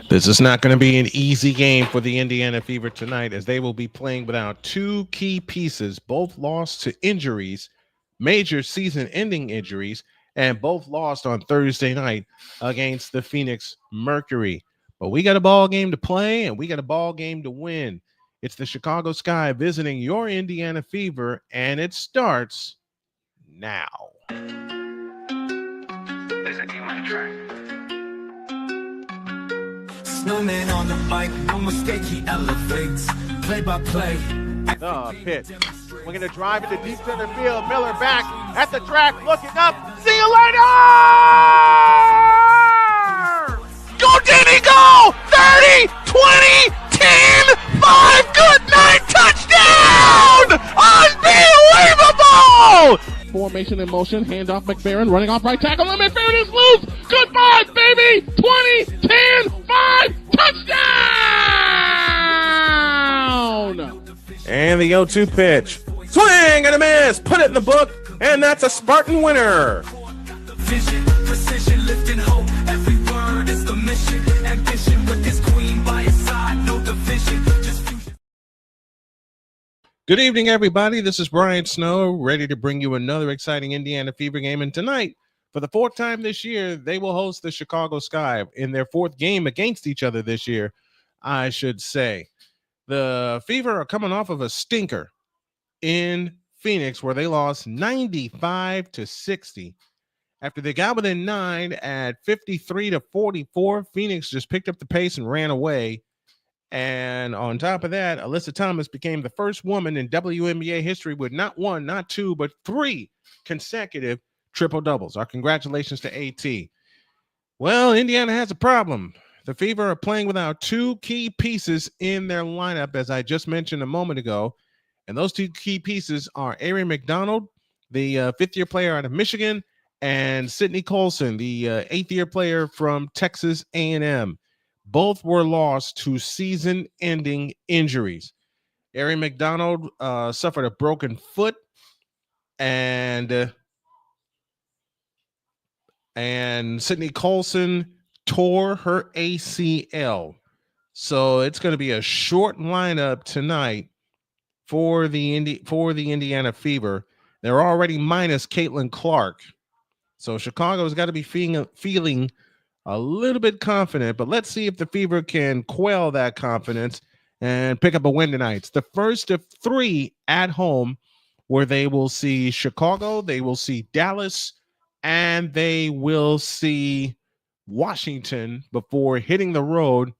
This is not going to be an easy game for the Indiana Fever tonight, as they will be playing without two key pieces, both lost to injuries, major season ending injuries, and both lost on Thursday night against the Phoenix Mercury. But we got a ball game to play, and we got a ball game to win. It's the Chicago Sky visiting your Indiana Fever, and it starts now. There's a game on the track. Snowman on the mic, no mistake, he elevates. Play by play. The pitch. We're going to drive into deep center field. Miller back at the track, looking up. See you later! Go, Danny, go! 30, 20, 10, 5, good night, touchdown! Unbelievable! Formation in motion, handoff McFerrin, running off right tackle, and McFerrin is loose! Goodbye, baby! 20, 10, 5, touchdown! And the 0-2 pitch. Swing and a miss! Put it in the book, and that's a Spartan winner! Vision, precision, lifting hope. Every word is the mission. Ambition with this queen by his side, no division. Just fusion. Good evening, everybody. This is Brian Snow, ready to bring you another exciting Indiana Fever game. And tonight, for the fourth time this year, they will host the Chicago Sky in their fourth game against each other this year, I should say. The Fever are coming off of a stinker in Phoenix where they lost 95-60. After they got within 9 at 53-44, Phoenix just picked up the pace and ran away. And on top of that, Alyssa Thomas became the first woman in WNBA history with not one, not two, but 3 consecutive triple doubles. Our congratulations to AT. Well, Indiana has a problem. The Fever are playing without 2 key pieces in their lineup, as I just mentioned a moment ago. And those 2 key pieces are Ari McDonald, the fifth-year player out of Michigan, and Sydney Colson, the eighth-year player from Texas A&M. Both were lost to season-ending injuries. Ari McDonald suffered a broken foot, and Sydney Colson tore her ACL. So it's going to be a short lineup tonight for the Indiana Fever. They're already minus Caitlin Clark. So Chicago's got to be feeling a little bit confident, but let's see if the Fever can quell that confidence and pick up a win tonight. It's the first of 3 at home where they will see Chicago, they will see Dallas, and they will see Washington before hitting the road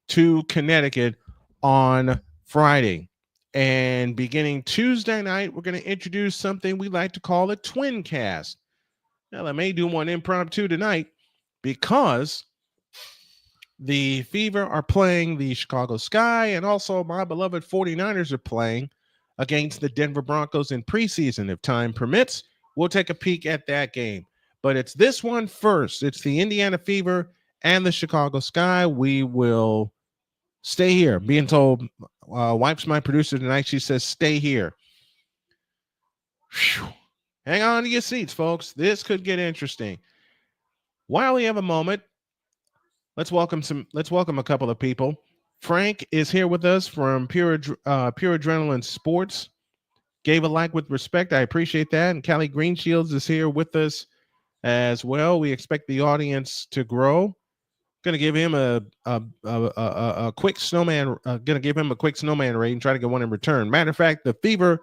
to Connecticut on Friday. And beginning Tuesday night, we're going to introduce something we like to call a twin cast. Now, I may do one impromptu tonight because the Fever are playing the Chicago Sky, and also my beloved 49ers are playing against the Denver Broncos in preseason. If time permits, we'll take a peek at that game. But it's this one first. It's the Indiana Fever and the Chicago Sky. We will stay here. Being told, Wipes, my producer tonight, she says, stay here. Whew. Hang on to your seats, folks. This could get interesting. While we have a moment, let's welcome a couple of people. Frank is here with us from Pure Adrenaline Sports. Gave a like with respect. I appreciate that. And Callie Greenshields is here with us as well. We expect the audience to grow. Going to give him a quick snowman. Going to give him a quick snowman rating. Try to get one in return. Matter of fact, the Fever,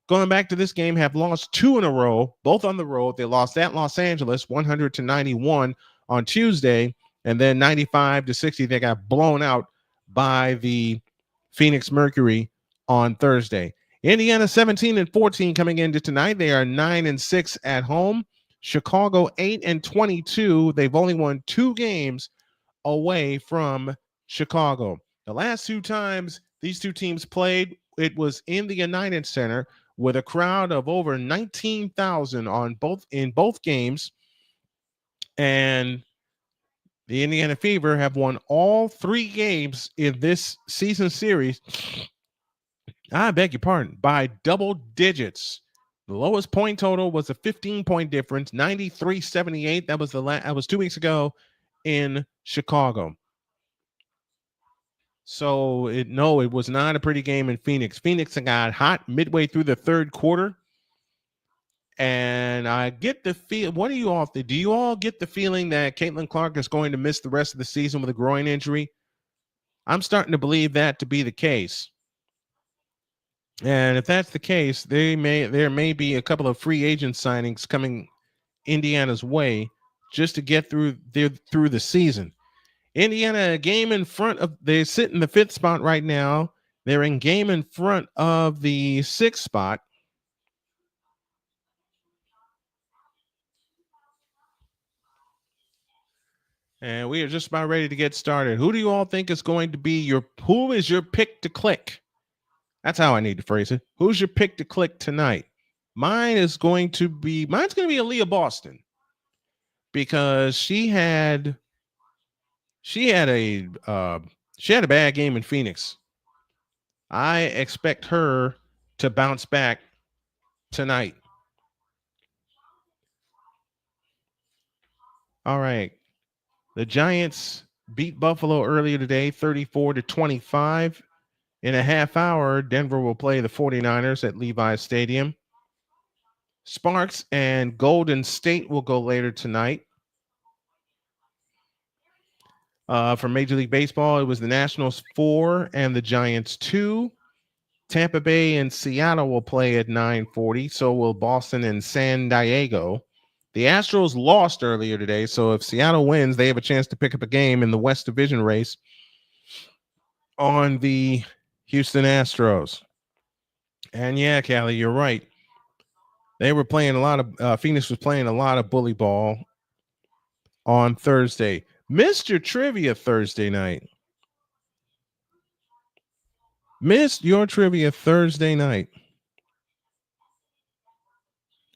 going back to this game, have lost 2 in a row, both on the road. They lost at Los Angeles, 100-91 on Tuesday, and then 95-60. They got blown out by the Phoenix Mercury on Thursday. Indiana 17-14 coming into tonight. They are 9-6 at home. Chicago 8-22. They've only won 2 games away from Chicago. The last 2 times these 2 teams played, it was in the United Center with a crowd of over 19,000 in both games. And the Indiana Fever have won all 3 games in this season series. I beg your pardon, by double digits. The lowest point total was a 15-point difference, 93-78. That was 2 weeks ago in Chicago. So it was not a pretty game in Phoenix. Phoenix got hot midway through the third quarter. And I get the feel. What do you all think? Do you all get the feeling that Caitlin Clark is going to miss the rest of the season with a groin injury? I'm starting to believe that to be the case. And if that's the case, there may be a couple of free agent signings coming Indiana's way just to get through the season. Indiana, a game in front of, they sit in the 5th spot right now. They're in game in front of the 6th spot. And we are just about ready to get started. Who do you all think is going to be who is your pick to click? That's how I need to phrase it. Who's your pick to click tonight? Mine's going to be Aaliyah Boston, because she had a bad game in Phoenix. I expect her to bounce back tonight. All right. The Giants beat Buffalo earlier today, 34-25. In a half hour, Denver will play the 49ers at Levi's Stadium. Sparks and Golden State will go later tonight. For Major League Baseball, it was the Nationals 4 and the Giants 2. Tampa Bay and Seattle will play at 9:40. So will Boston and San Diego. The Astros lost earlier today, so if Seattle wins, they have a chance to pick up a game in the West Division race on the Houston Astros. And yeah, Callie, you're right. They were playing a lot of Phoenix was playing a lot of bully ball on Thursday. Mr. Trivia Thursday night. Missed your trivia Thursday night.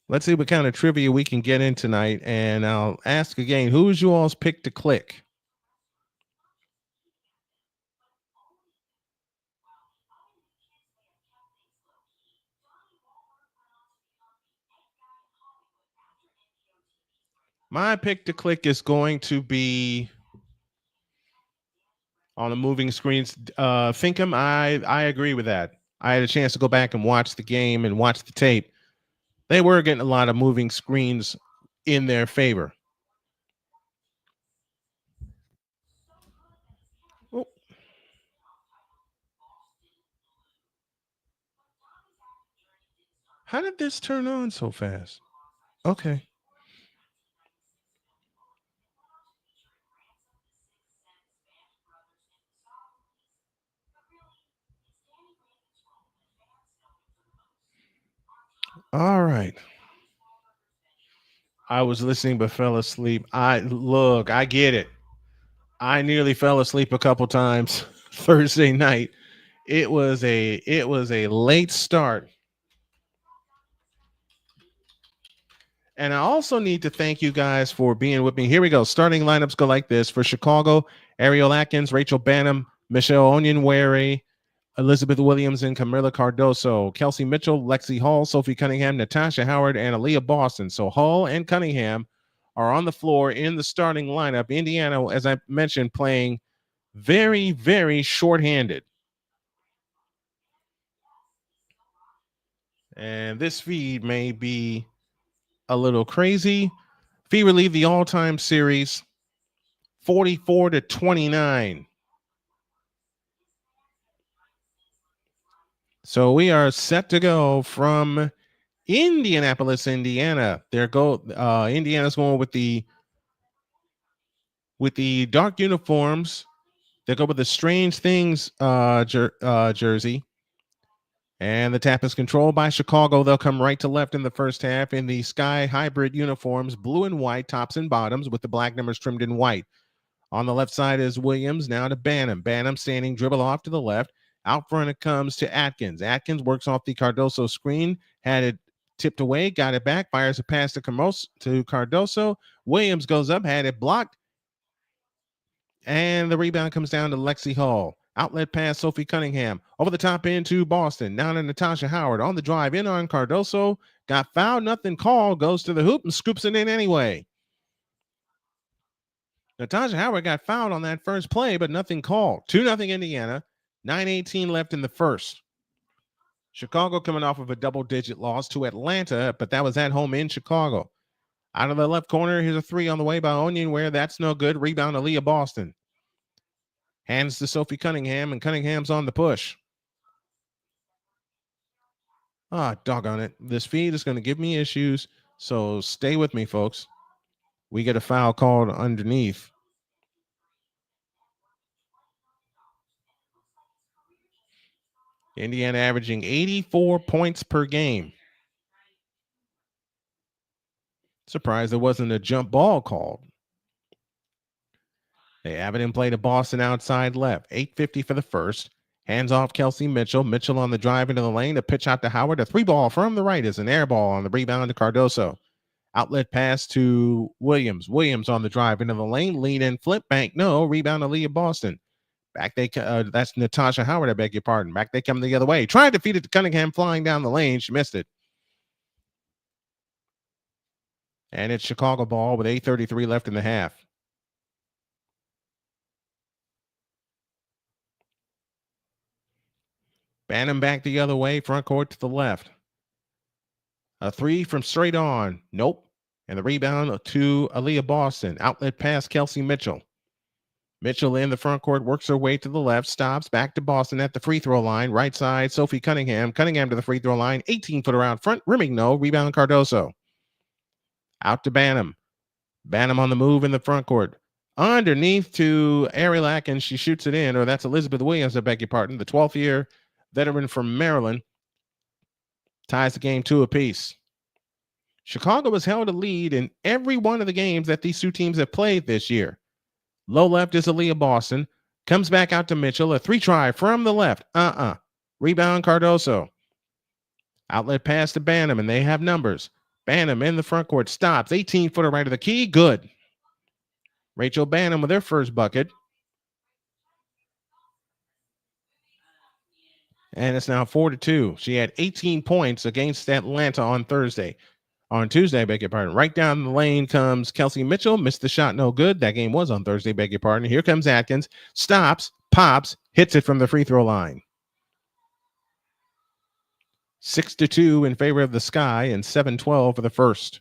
Let's see what kind of trivia we can get in tonight. And I'll ask again, who is you all's pick to click? My pick to click is going to be on the moving screens. Finkham, I agree with that. I had a chance to go back and watch the game and watch the tape. They were getting a lot of moving screens in their favor. Oh. How did this turn on so fast? Okay. All right. I was listening but fell asleep. I get it. I nearly fell asleep a couple times Thursday night. It was a late start. And I also need to thank you guys for being with me. Here we go. Starting lineups go like this. For Chicago, Ariel Atkins, Rachel Banham, Michelle Onyenwere, Elizabeth Williams, and Camila Cardoso. Kelsey Mitchell, Lexi Hall, Sophie Cunningham, Natasha Howard, and Aaliyah Boston. So Hall and Cunningham are on the floor in the starting lineup. Indiana, as I mentioned, playing very, very shorthanded. And this feed may be a little crazy. Fever lead the all-time series 44-29. So we are set to go from Indianapolis, Indiana. Indiana's going with the dark uniforms. They go with the Strange Things jersey. And the tap is controlled by Chicago. They'll come right to left in the first half in the Sky Hybrid uniforms, blue and white, tops and bottoms, with the black numbers trimmed in white. On the left side is Williams, now to Banham. Banham standing, dribble off to the left. Out front it comes to Atkins. Atkins works off the Cardoso screen, had it tipped away, got it back, fires a pass to Cardoso. Williams goes up, had it blocked, and the rebound comes down to Lexi Hall. Outlet pass, Sophie Cunningham. Over the top into Boston. Now to Natasha Howard. On the drive, in on Cardoso. Got fouled, nothing called. Goes to the hoop and scoops it in anyway. Natasha Howard got fouled on that first play, but nothing called. 2-0 Indiana. 9:18 left in the first. Chicago coming off of a double-digit loss to Atlanta, but that was at home in Chicago. Out of the left corner, here's a three on the way by Onyenware. That's no good. Rebound, Aaliyah Boston. Hands to Sophie Cunningham, and Cunningham's on the push. Doggone it. This feed is going to give me issues, so stay with me, folks. We get a foul called underneath. Indiana averaging 84 points per game. Surprised there wasn't a jump ball called. They have it in play to Boston outside left. 8:50 for the first. Hands off Kelsey Mitchell. Mitchell on the drive into the lane. A pitch out to Howard. A three ball from the right is an air ball on the rebound to Cardoso. Outlet pass to Williams. Williams on the drive into the lane. Lead in flip bank. No. Rebound to Aaliyah Boston. Back that's Natasha Howard, I beg your pardon. Back they come the other way. Tried to feed it to Cunningham flying down the lane. She missed it. And it's Chicago ball with 8:33 left in the half. Bannon back the other way, front court to the left. A three from straight on. Nope. And the rebound to Aaliyah Boston. Outlet pass, Kelsey Mitchell. Mitchell in the front court, works her way to the left, stops, back to Boston at the free throw line. Right side, Sophie Cunningham. Cunningham to the free throw line. 18-footer out front, rimming no. Rebound Cardoso. Out to Banham. Banham on the move in the front court. Underneath to Ariel Atkins. She shoots it in, or that's Elizabeth Williams, I beg your pardon. The 12th year veteran from Maryland. Ties the game 2 apiece. Chicago has held a lead in every one of the games that these two teams have played this year. Low left is Aaliyah Boston. Comes back out to Mitchell. A three try from the left. Rebound Cardoso. Outlet pass to Banham, and they have numbers. Banham in the front court. Stops. 18-footer right of the key. Good. Rachel Banham with her first bucket. And it's now 4-2. She had 18 points against Atlanta on Tuesday, beg your pardon. Right down the lane comes Kelsey Mitchell. Missed the shot, no good. That game was on Thursday, beg your pardon. Here comes Atkins. Stops, pops, hits it from the free throw line. 6-2 in favor of the Sky and 7-12 for the first.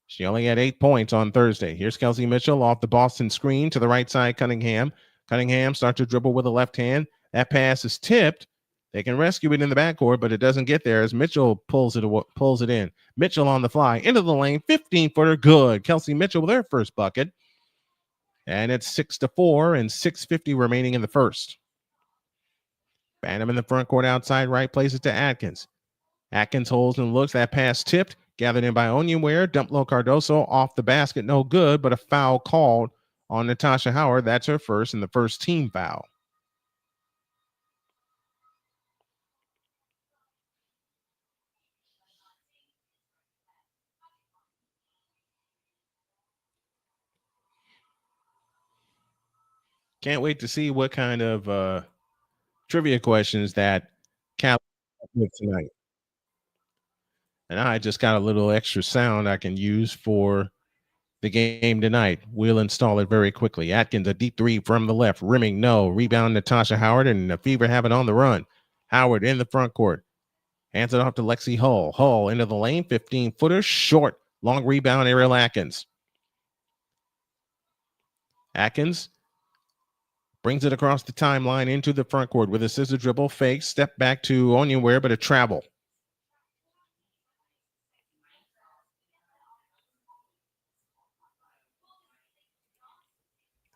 She only had 8 points on Thursday. Here's Kelsey Mitchell off the Boston screen to the right side, Cunningham. Cunningham starts to dribble with the left hand. That pass is tipped. They can rescue it in the backcourt, but it doesn't get there as Mitchell pulls it in. Mitchell on the fly into the lane, 15-footer, good. Kelsey Mitchell with her first bucket. And it's 6-4 and 6:50 remaining in the first. Banham in the front court outside right, plays it to Atkins. Atkins holds and looks. That pass tipped, gathered in by Onyenware. Dump low Cardoso off the basket, no good, but a foul called on Natasha Howard. That's her first and the first team foul. Can't wait to see what kind of trivia questions that Cal with tonight. And I just got a little extra sound I can use for the game tonight. We'll install it very quickly. Atkins, a deep three from the left, rimming no. Rebound Natasha Howard, and the Fever have it on the run. Howard in the front court. Hands it off to Lexi Hull. Hull into the lane, 15-footer, short. Long rebound, Ariel Atkins. Atkins brings it across the timeline into the front court with a scissor dribble, fake, step back to Onyenware, but a travel.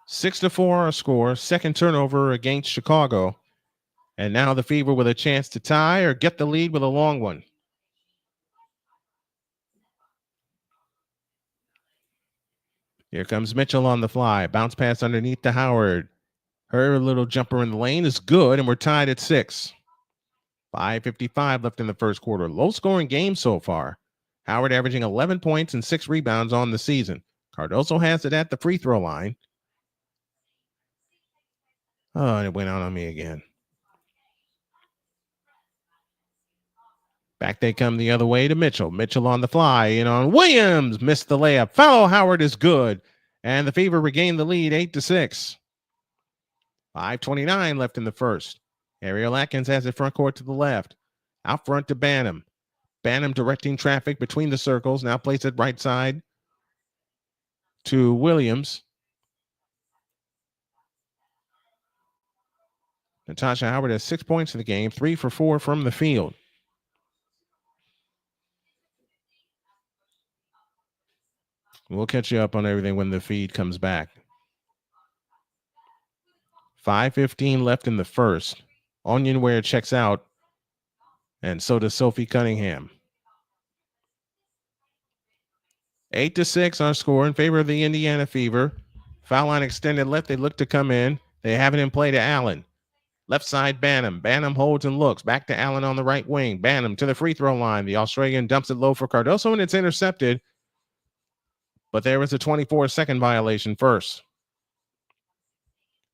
Six to 4 our score. Second turnover against Chicago. And now the Fever with a chance to tie or get the lead with a long one. Here comes Mitchell on the fly. Bounce pass underneath to Howard. Her little jumper in the lane is good, and we're tied at 6. 5:55 left in the first quarter. Low scoring game so far. Howard averaging 11 points and 6 rebounds on the season. Cardoso has it at the free throw line. Oh, and it went out on me again. Back they come the other way to Mitchell. Mitchell on the fly in on Williams. Missed the layup. Foul. Howard is good. And the Fever regained the lead 8-6. 5:29 left in the first. Ariel Atkins has it front court to the left. Out front to Banham. Banham directing traffic between the circles. Now plays it right side to Williams. Natasha Howard has 6 points in the game, 3 for 4 from the field. We'll catch you up on everything when the feed comes back. 5:15 left in the first. Onionware checks out, and so does Sophie Cunningham. 8-6 our score in favor of the Indiana Fever. Foul line extended left. They look to come in. They have it in play to Allen. Left side, Banham. Banham holds and looks. Back to Allen on the right wing. Banham to the free throw line. The Australian dumps it low for Cardoso, and it's intercepted. But there was a 24-second violation first.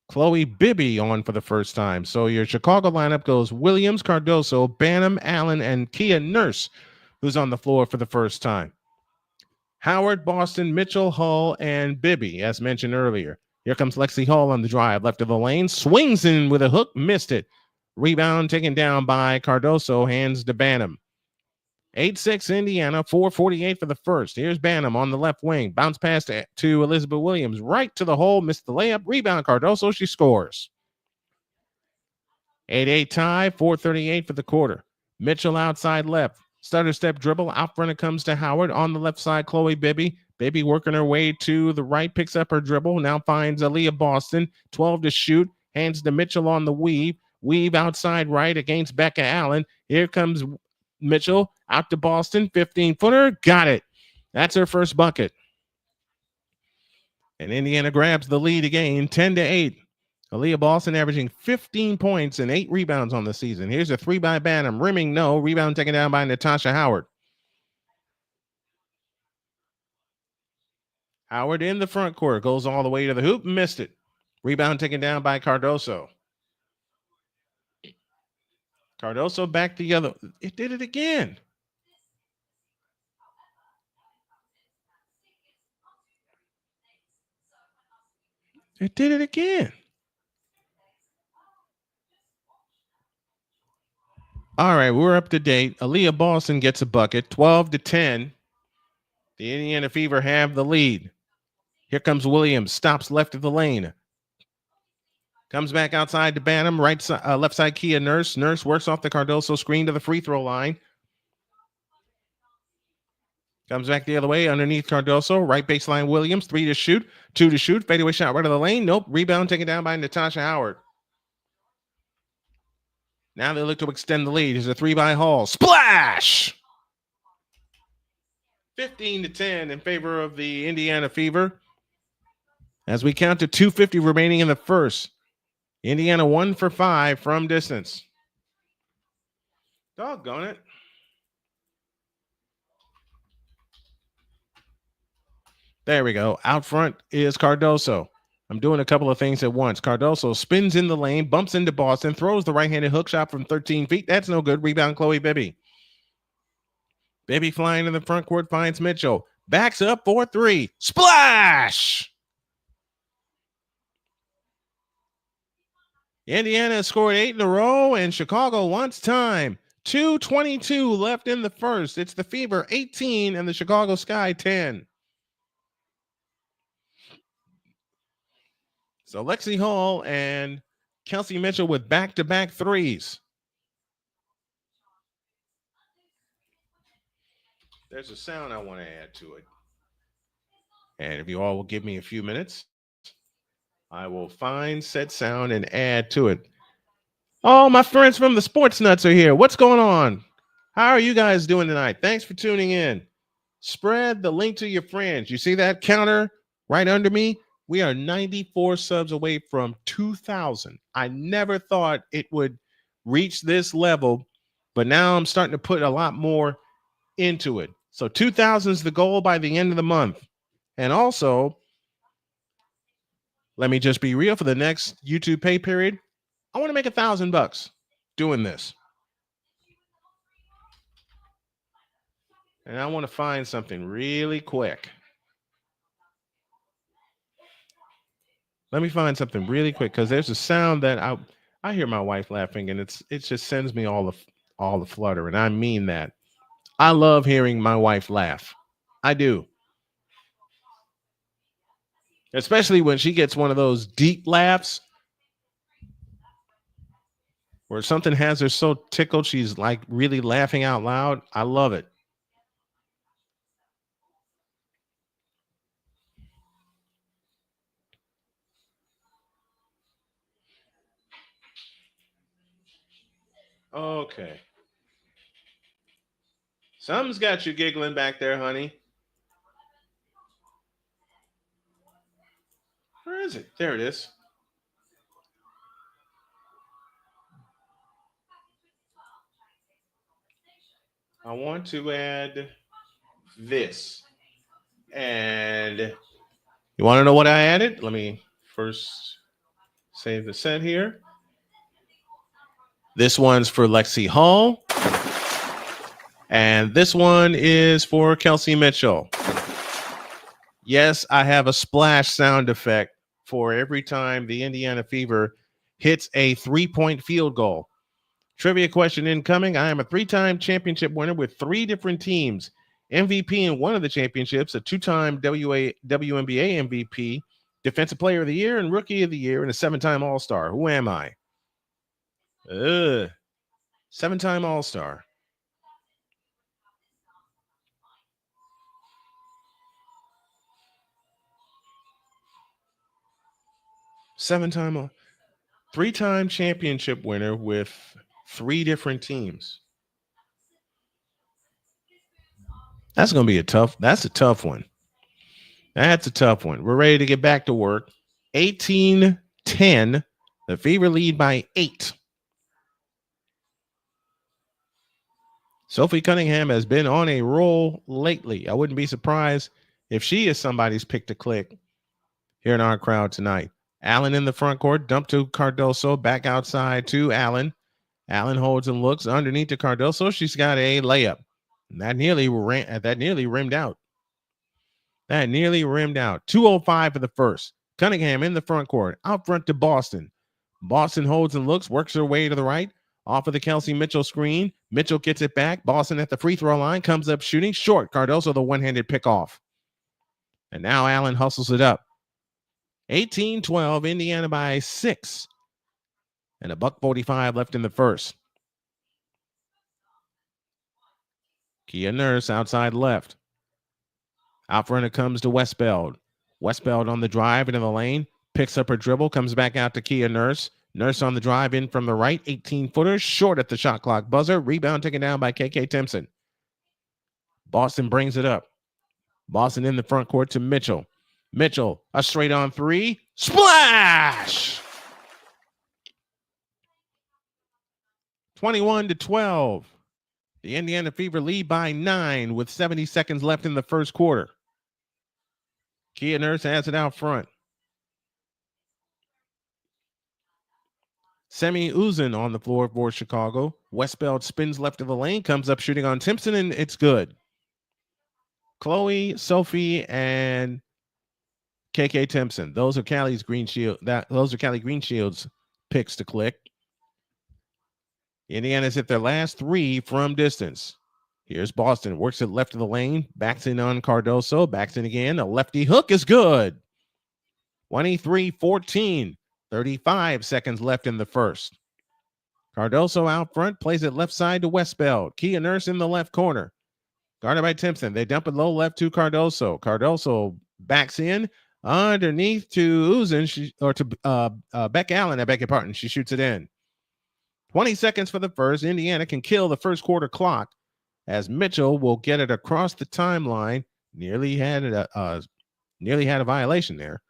Chloe Bibby on for the first time. So your Chicago lineup goes Williams, Cardoso, Banham, Allen, and Kia Nurse, who's on the floor for the first time. Howard, Boston, Mitchell, Hull, and Bibby, as mentioned earlier. Here comes Lexi Hull on the drive, left of the lane, swings in with a hook, missed it. Rebound taken down by Cardoso, hands to Banham. 8-6 Indiana, 4:48 for the first. Here's Banham on the left wing. Bounce pass to Elizabeth Williams. Right to the hole, missed the layup. Rebound Cardoso, she scores. 8-8 tie, 4:38 for the quarter. Mitchell outside left. Stutter step dribble. Out front it comes to Howard. On the left side, Chloe Bibby. Bibby working her way to the right, picks up her dribble. Now finds Aaliyah Boston. 12 to shoot. Hands to Mitchell on the weave. Weave outside right against Becca Allen. Here comes Mitchell out to Boston. 15-footer. Got it. That's her first bucket. And Indiana grabs the lead again, 10-8. Aaliyah Boston averaging 15 points and 8 rebounds on the season. Here's a 3 by Banham. Rimming, no. Rebound taken down by Natasha Howard. Howard in the front court. Goes all the way to the hoop. Missed it. Rebound taken down by Cardoso. Cardoso back the other. It did it again. It did it again. All right, we're up to date. Aaliyah Boston gets a bucket, 12-10. The Indiana Fever have the lead. Here comes Williams, stops left of the lane. Comes back outside to Banham, right side, left side Kia Nurse. Nurse works off the Cardoso screen to the free throw line. Comes back the other way underneath Cardoso, right baseline Williams, 3 to shoot, 2 to shoot, fadeaway shot right of the lane. Nope, rebound taken down by Natasha Howard. Now they look to extend the lead. Here's a 3 by Hall. Splash! 15-10 in favor of the Indiana Fever. As we count to 2:50 remaining in the first. Indiana 1 for 5 from distance. Doggone it. There we go. Out front is Cardoso. I'm doing a couple of things at once. Cardoso spins in the lane, bumps into Boston, throws the right-handed hook shot from 13 feet. That's no good. Rebound, Chloe Bibby. Bibby flying in the front court, finds Mitchell. Backs up for 3. Splash! Indiana scored 8 in a row, and Chicago wants time. 2:22 left in the first. It's the Fever 18 and the Chicago Sky 10. So Lexi Hall and Kelsey Mitchell with back-to-back threes. There's a sound I want to add to it. And if you all will give me a few minutes, I will find said sound and add to it. Oh, my friends from the Sports Nuts are here. What's going on? How are you guys doing tonight? Thanks for tuning in. Spread the link to your friends. You see that counter right under me? We are 94 subs away from 2,000. I never thought it would reach this level, but now I'm starting to put a lot more into it. So 2,000 is the goal by the end of the month. And also, let me just be real, for the next YouTube pay period, I want to make $1,000 doing this. And I want to find something really quick. Let me find something really quick because there's a sound that I hear my wife laughing, and it just sends me all the flutter, and I mean that. I love hearing my wife laugh. I do. Especially when she gets one of those deep laughs where something has her so tickled she's like really laughing out loud. I love it. Okay. Something's got you giggling back there, honey. Where is it? There it is. I want to add this. And you want to know what I added? Let me first save the set here. This one's for Lexi Hall. And this one is for Kelsey Mitchell. Yes, I have a splash sound effect for every time the Indiana Fever hits a 3-point field goal. Trivia question incoming. I am a 3-time championship winner with 3 different teams. MVP in one of the championships, a 2-time WNBA MVP, Defensive Player of the Year, and Rookie of the Year, and a 7-time All-Star. Who am I? 7-time All-Star. Seven-time, 3-time championship winner with 3 different teams. That's going to be a tough one. That's a tough one. We're ready to get back to work. 18-10. The Fever lead by 8. Sophie Cunningham has been on a roll lately. I wouldn't be surprised if she is somebody's pick to click here in our crowd tonight. Allen in the front court, dumped to Cardoso, back outside to Allen. Allen holds and looks underneath to Cardoso. She's got a layup. And that nearly rimmed out. 2:05 for the first. Cunningham in the front court, out front to Boston. Boston holds and looks, works her way to the right. Off of the Kelsey Mitchell screen. Mitchell gets it back. Boston at the free throw line, comes up shooting short. Cardoso the one-handed pickoff. And now Allen hustles it up. 18-12, Indiana by 6. And $1:45 left in the first. Kia Nurse outside left. Out front it comes to Westbeld. Westbeld on the drive into the lane. Picks up her dribble. Comes back out to Kia Nurse. Nurse on the drive in from the right. 18-footer. Short at the shot clock buzzer. Rebound taken down by KK Timpson. Boston brings it up. Boston in the front court to Mitchell. Mitchell, a straight on 3. Splash! 21-12. The Indiana Fever lead by 9 with 70 seconds left in the first quarter. Kia Nurse has it out front. Semi Uzin on the floor for Chicago. Westbeld spins left of the lane, comes up shooting on Timpson, and it's good. Chloe, Sophie, and KK Timpson. Those are Cali Greenshield's picks to click. Indiana's hit their last 3 from distance. Here's Boston. Works it left of the lane. Backs in on Cardoso. Backs in again. A lefty hook is good. 23-14. 35 seconds left in the first. Cardoso out front. Plays it left side to Westbeld. Kia Nurse in the left corner. Guarded by Timpson. They dump it low left to Cardoso. Cardoso backs in. Underneath to Uzin. Beck Allen. I beg your pardon. She shoots it in. 20 seconds for the first. Indiana can kill the first quarter clock as Mitchell will get it across the timeline. Nearly had a violation there.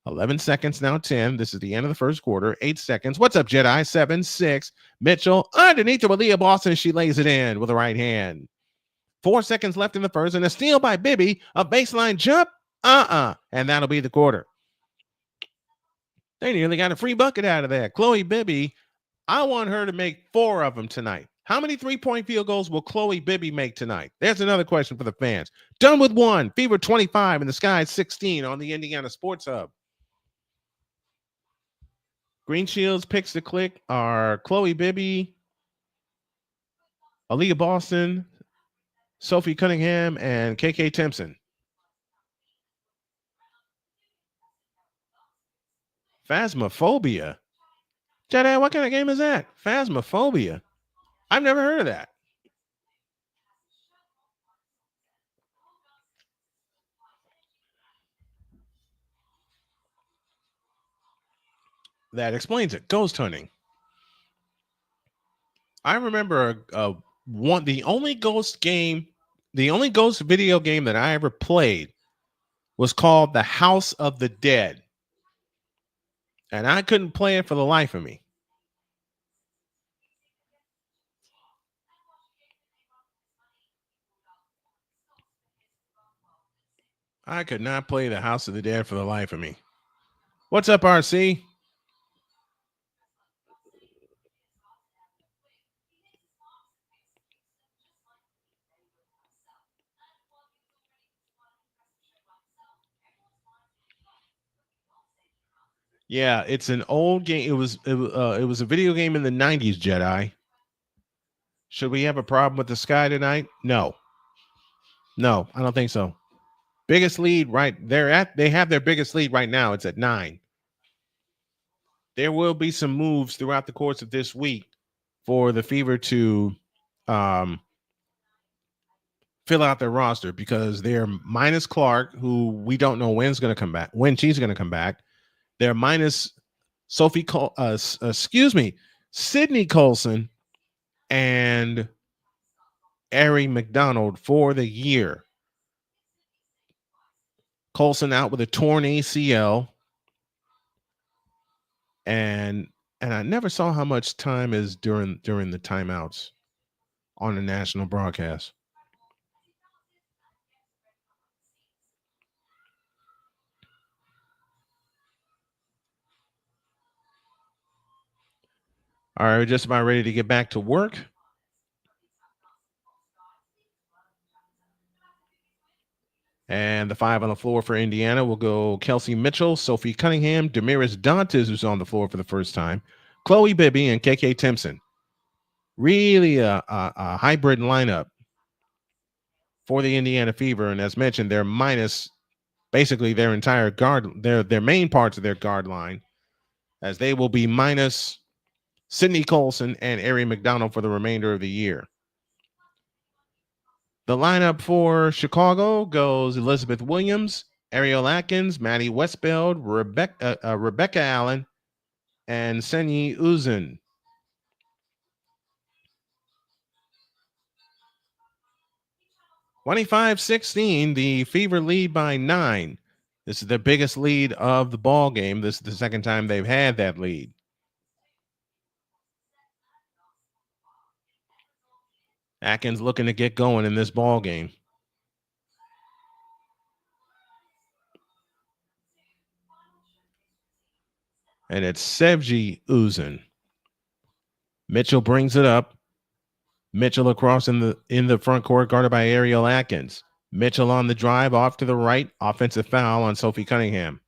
11 seconds, now 10. This is the end of the first quarter. 8 seconds. What's up, Jedi? 7, 6. Mitchell underneath to Aaliyah Boston. She lays it in with the right hand. 4 seconds left in the first, and a steal by Bibby. A baseline jump. And that'll be the quarter. They nearly got a free bucket out of that. Chloe Bibby, I want her to make 4 of them tonight. How many 3-point field goals will Chloe Bibby make tonight? There's another question for the fans. Done with 1. Fever 25 and the Sky 16 on the Indiana Sports Hub. Green Shields picks to click are Chloe Bibby, Aaliyah Boston, Sophie Cunningham, and KK Timpson. Phasmophobia. Jedi, what kind of game is that? Phasmophobia. I've never heard of that. That explains it. Ghost hunting. I remember the only ghost video game that I ever played was called The House of the Dead. And I couldn't play it for the life of me. I could not play The House of the Dead for the life of me. What's up, RC? Yeah, it's an old game. It was a video game in the 90s, Jedi. Should we have a problem with the sky tonight? No, I don't think so. Biggest lead they have their biggest lead right now. It's at 9. There will be some moves throughout the course of this week for the Fever to fill out their roster, because they're minus Clark, who we don't know when she's going to come back. They're minus Sydney Colson and Ari McDonald for the year. Colson out with a torn ACL. And I never saw how much time is during the timeouts on the national broadcast. All right, we're just about ready to get back to work. And the 5 on the floor for Indiana will go Kelsey Mitchell, Sophie Cunningham, Damaris Dantes, who's on the floor for the first time, Chloe Bibby, and KK Timpson. Really a hybrid lineup for the Indiana Fever. And as mentioned, they're minus basically their entire guard, their main parts of their guard line, as they will be minus Sydney Colson and Ari McDonald for the remainder of the year. The lineup for Chicago goes Elizabeth Williams, Ariel Atkins, Maddie Westbeld, Rebecca Allen, and Senyi Uzun. (25-16), the Fever lead by 9. This is the biggest lead of the ball game. This is the second time they've had that lead. Atkins looking to get going in this ball game. And it's Sevji Uzun. Mitchell brings it up. Mitchell across in the front court, guarded by Ariel Atkins. Mitchell on the drive, off to the right. Offensive foul on Sophie Cunningham.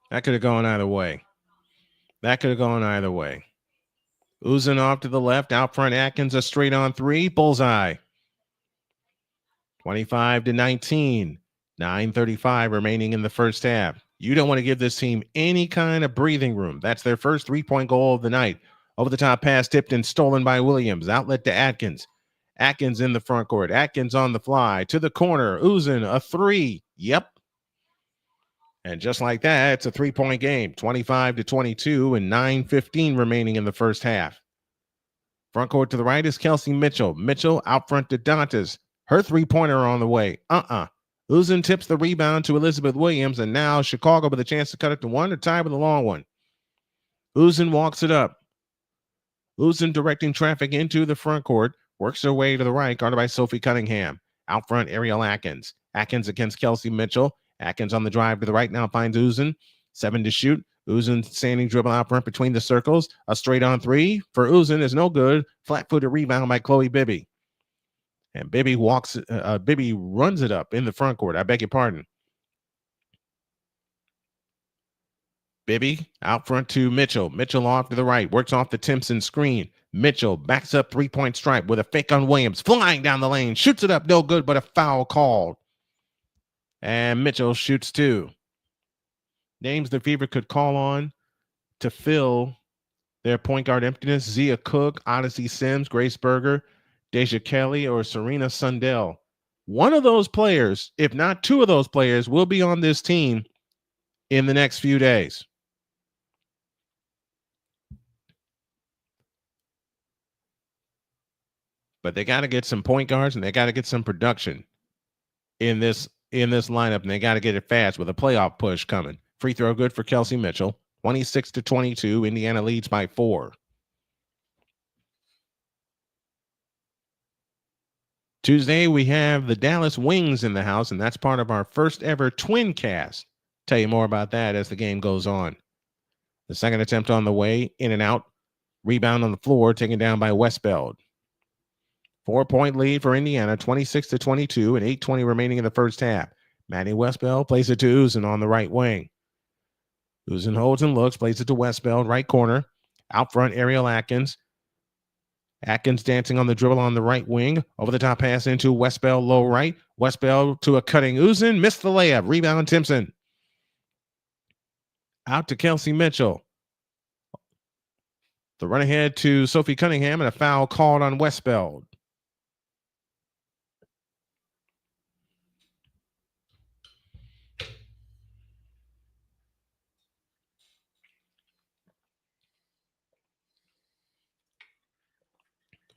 That could have gone either way. Uzun off to the left, out front Atkins, a straight on 3, bullseye. 25-19, 9:35 remaining in the first half. You don't want to give this team any kind of breathing room. That's their first 3-point goal of the night. Over the top pass tipped and stolen by Williams. Outlet to Atkins. Atkins in the front court. Atkins on the fly to the corner. Uzun, a 3. Yep. And just like that, it's a 3-point game. 25-22 and 9:15 remaining in the first half. Front court to the right is Kelsey Mitchell. Mitchell out front to Dantes. Her 3-pointer on the way. Uzun tips the rebound to Elizabeth Williams, and now Chicago with a chance to cut it to 1 or tie with a long one. Uzun walks it up. Uzun directing traffic into the front court. Works her way to the right, guarded by Sophie Cunningham. Out front, Ariel Atkins. Atkins against Kelsey Mitchell. Atkins on the drive to the right now finds Uzun. 7 to shoot. Uzun standing dribble out front between the circles. A straight on three for Uzun is no good. Flat-footed rebound by Chloe Bibby. And Bibby runs it up in the front court. I beg your pardon. Bibby out front to Mitchell. Mitchell off to the right. Works off the Timpson screen. Mitchell backs up three-point stripe with a fake on Williams. Flying down the lane. Shoots it up. No good, but a foul called. And Mitchell shoots two. Names the Fever could call on to fill their point guard emptiness: Zia Cook, Odyssey Sims, Grace Berger, Deja Kelly, or Serena Sundell. One of those players, if not two of those players, will be on this team in the next few days. But they got to get some point guards and they got to get some production in this lineup, and they got to get it fast with a playoff push coming. Free throw good for Kelsey Mitchell. 26-22. Indiana leads by 4. Tuesday, we have the Dallas Wings in the house, and that's part of our first ever twin cast. Tell you more about that as the game goes on. The second attempt on the way, in and out. Rebound on the floor, taken down by Westbeld. 4-point lead for Indiana, 26-22, and 8:20 remaining in the first half. Maddie Westbeld plays it to Uzun on the right wing. Uzun holds and looks, plays it to Westbeld, right corner. Out front, Ariel Atkins. Atkins dancing on the dribble on the right wing. Over the top pass into Westbeld, low right. Westbeld to a cutting Uzun. Missed the layup. Rebound Timpson. Out to Kelsey Mitchell. The run ahead to Sophie Cunningham, and a foul called on Westbeld.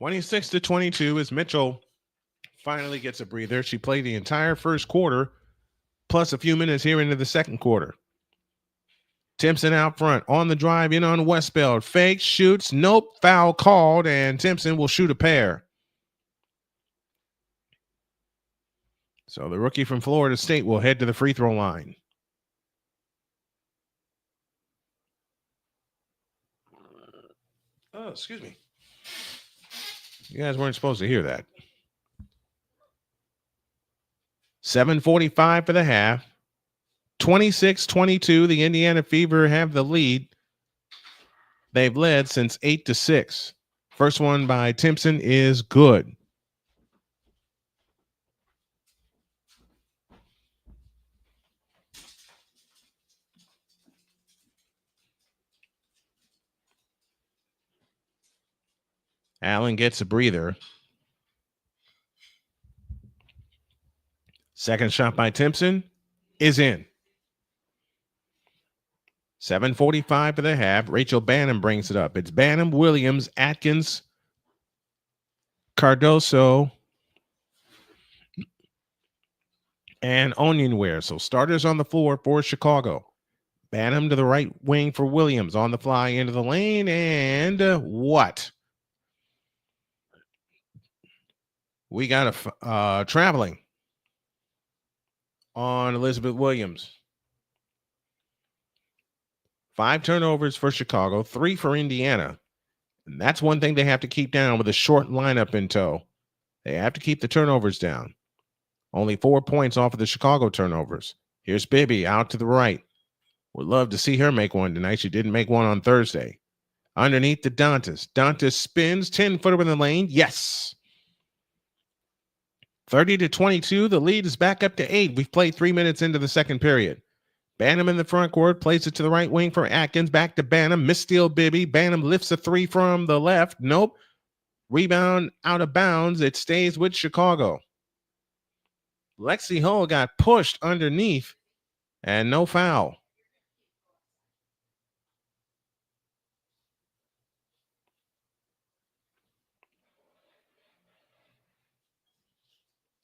(26-22) as Mitchell finally gets a breather. She played the entire first quarter, plus a few minutes here into the second quarter. Timpson out front, on the drive, in on Westbeld. Fake, shoots, nope, foul called, and Timpson will shoot a pair. So the rookie from Florida State will head to the free throw line. Oh, excuse me. You guys weren't supposed to hear that. 7:45 for the half. 26-22. The Indiana Fever have the lead. They've led since 8-6. First one by Timpson is good. Allen gets a breather. Second shot by Timpson is in. 7:45 for the half. Rachel Bannum brings it up. It's Bannum, Williams, Atkins, Cardoso, and Onionware. So starters on the floor for Chicago. Bannum to the right wing for Williams. On the fly into the lane. And what? We got a traveling on Elizabeth Williams. 5 turnovers for Chicago, 3 for Indiana. And that's one thing they have to keep down with a short lineup in tow. They have to keep the turnovers down. Only 4 points off of the Chicago turnovers. Here's Bibby out to the right. Would love to see her make one tonight. She didn't make one on Thursday. Underneath to Dantas. Dantas spins, 10-footer in the lane. Yes. 30-22. The lead is back up to 8. We've played 3 minutes into the second period. Bannum in the front court, plays it to the right wing for Atkins. Back to Bannum. Missteal Bibby. Bannum lifts a 3 from the left. Nope. Rebound out of bounds. It stays with Chicago. Lexi Hull got pushed underneath and no foul.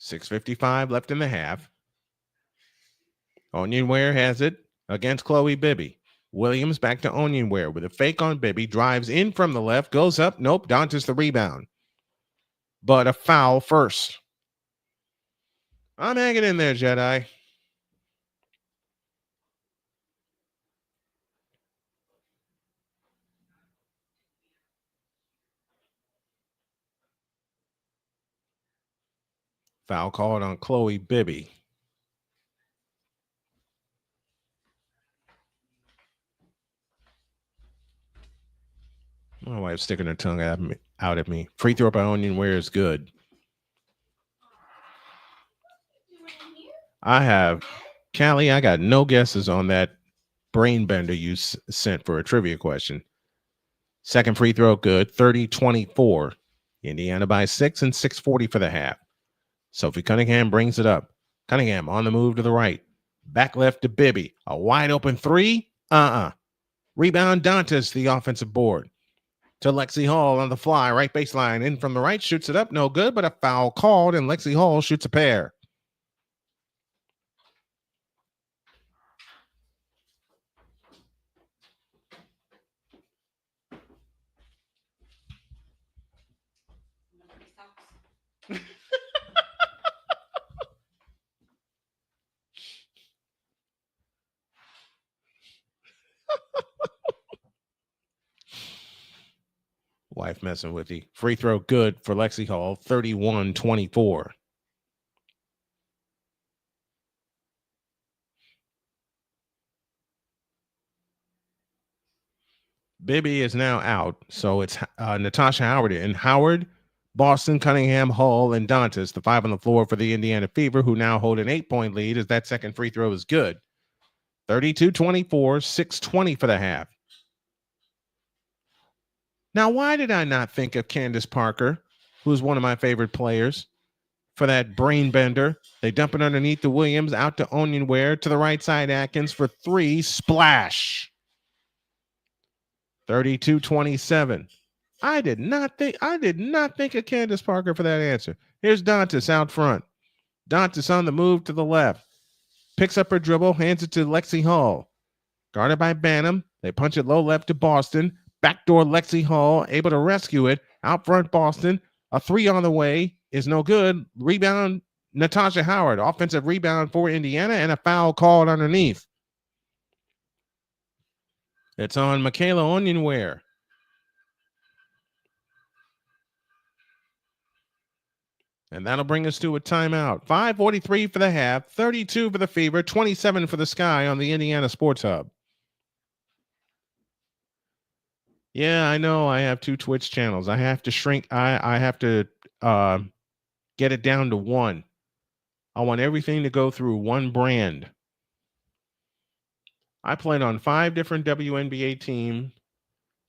.6:55 left in the half. Onionware has it against Chloe Bibby. Williams back to Onionware with a fake on Bibby. Drives in from the left. Goes up. Nope. Dantas the rebound. But a foul first. I'm hanging in there, Jedi. Foul called on Chloe Bibby. My wife's sticking her tongue out at me. Free throw by Onion Ware is good. Callie, I got no guesses on that brain bender you sent for a trivia question. Second free throw, good. 30-24. Indiana by 6 and 6:40 for the half. Sophie Cunningham brings it up. Cunningham on the move to the right. Back left to Bibby. A wide open three. Rebound Dantas, the offensive board. To Lexi Hall on the fly, right baseline. In from the right, shoots it up. No good, but a foul called, and Lexi Hall shoots a pair. Wife messing with you. Free throw good for Lexi Hall, 31-24. Bibby is now out, so it's Natasha Howard and Howard, Boston, Cunningham, Hall, and Dantas, the 5 on the floor for the Indiana Fever, who now hold an 8-point lead as that second free throw is good. 32-24, 6:20 for the half. Now, why did I not think of Candace Parker, who's one of my favorite players, for that brain bender? They dump it underneath the Williams, out to Onion Ware, to the right side Atkins for 3, splash. 32-27. I did not think of Candace Parker for that answer. Here's Dantas out front. Dantas on the move to the left. Picks up her dribble, hands it to Lexi Hall. Guarded by Banham. They punch it low left to Boston. Backdoor Lexi Hall, able to rescue it. Out front Boston. A 3 on the way is no good. Rebound Natasha Howard. Offensive rebound for Indiana and a foul called underneath. It's on Michaela Onionware. And that'll bring us to a timeout. 5:43 for the half, 32 for the Fever, 27 for the Sky on the Indiana Sports Hub. Yeah, I know I have 2 Twitch channels. I have to shrink. I have to get it down to 1. I want everything to go through one brand. I played on 5 different WNBA teams.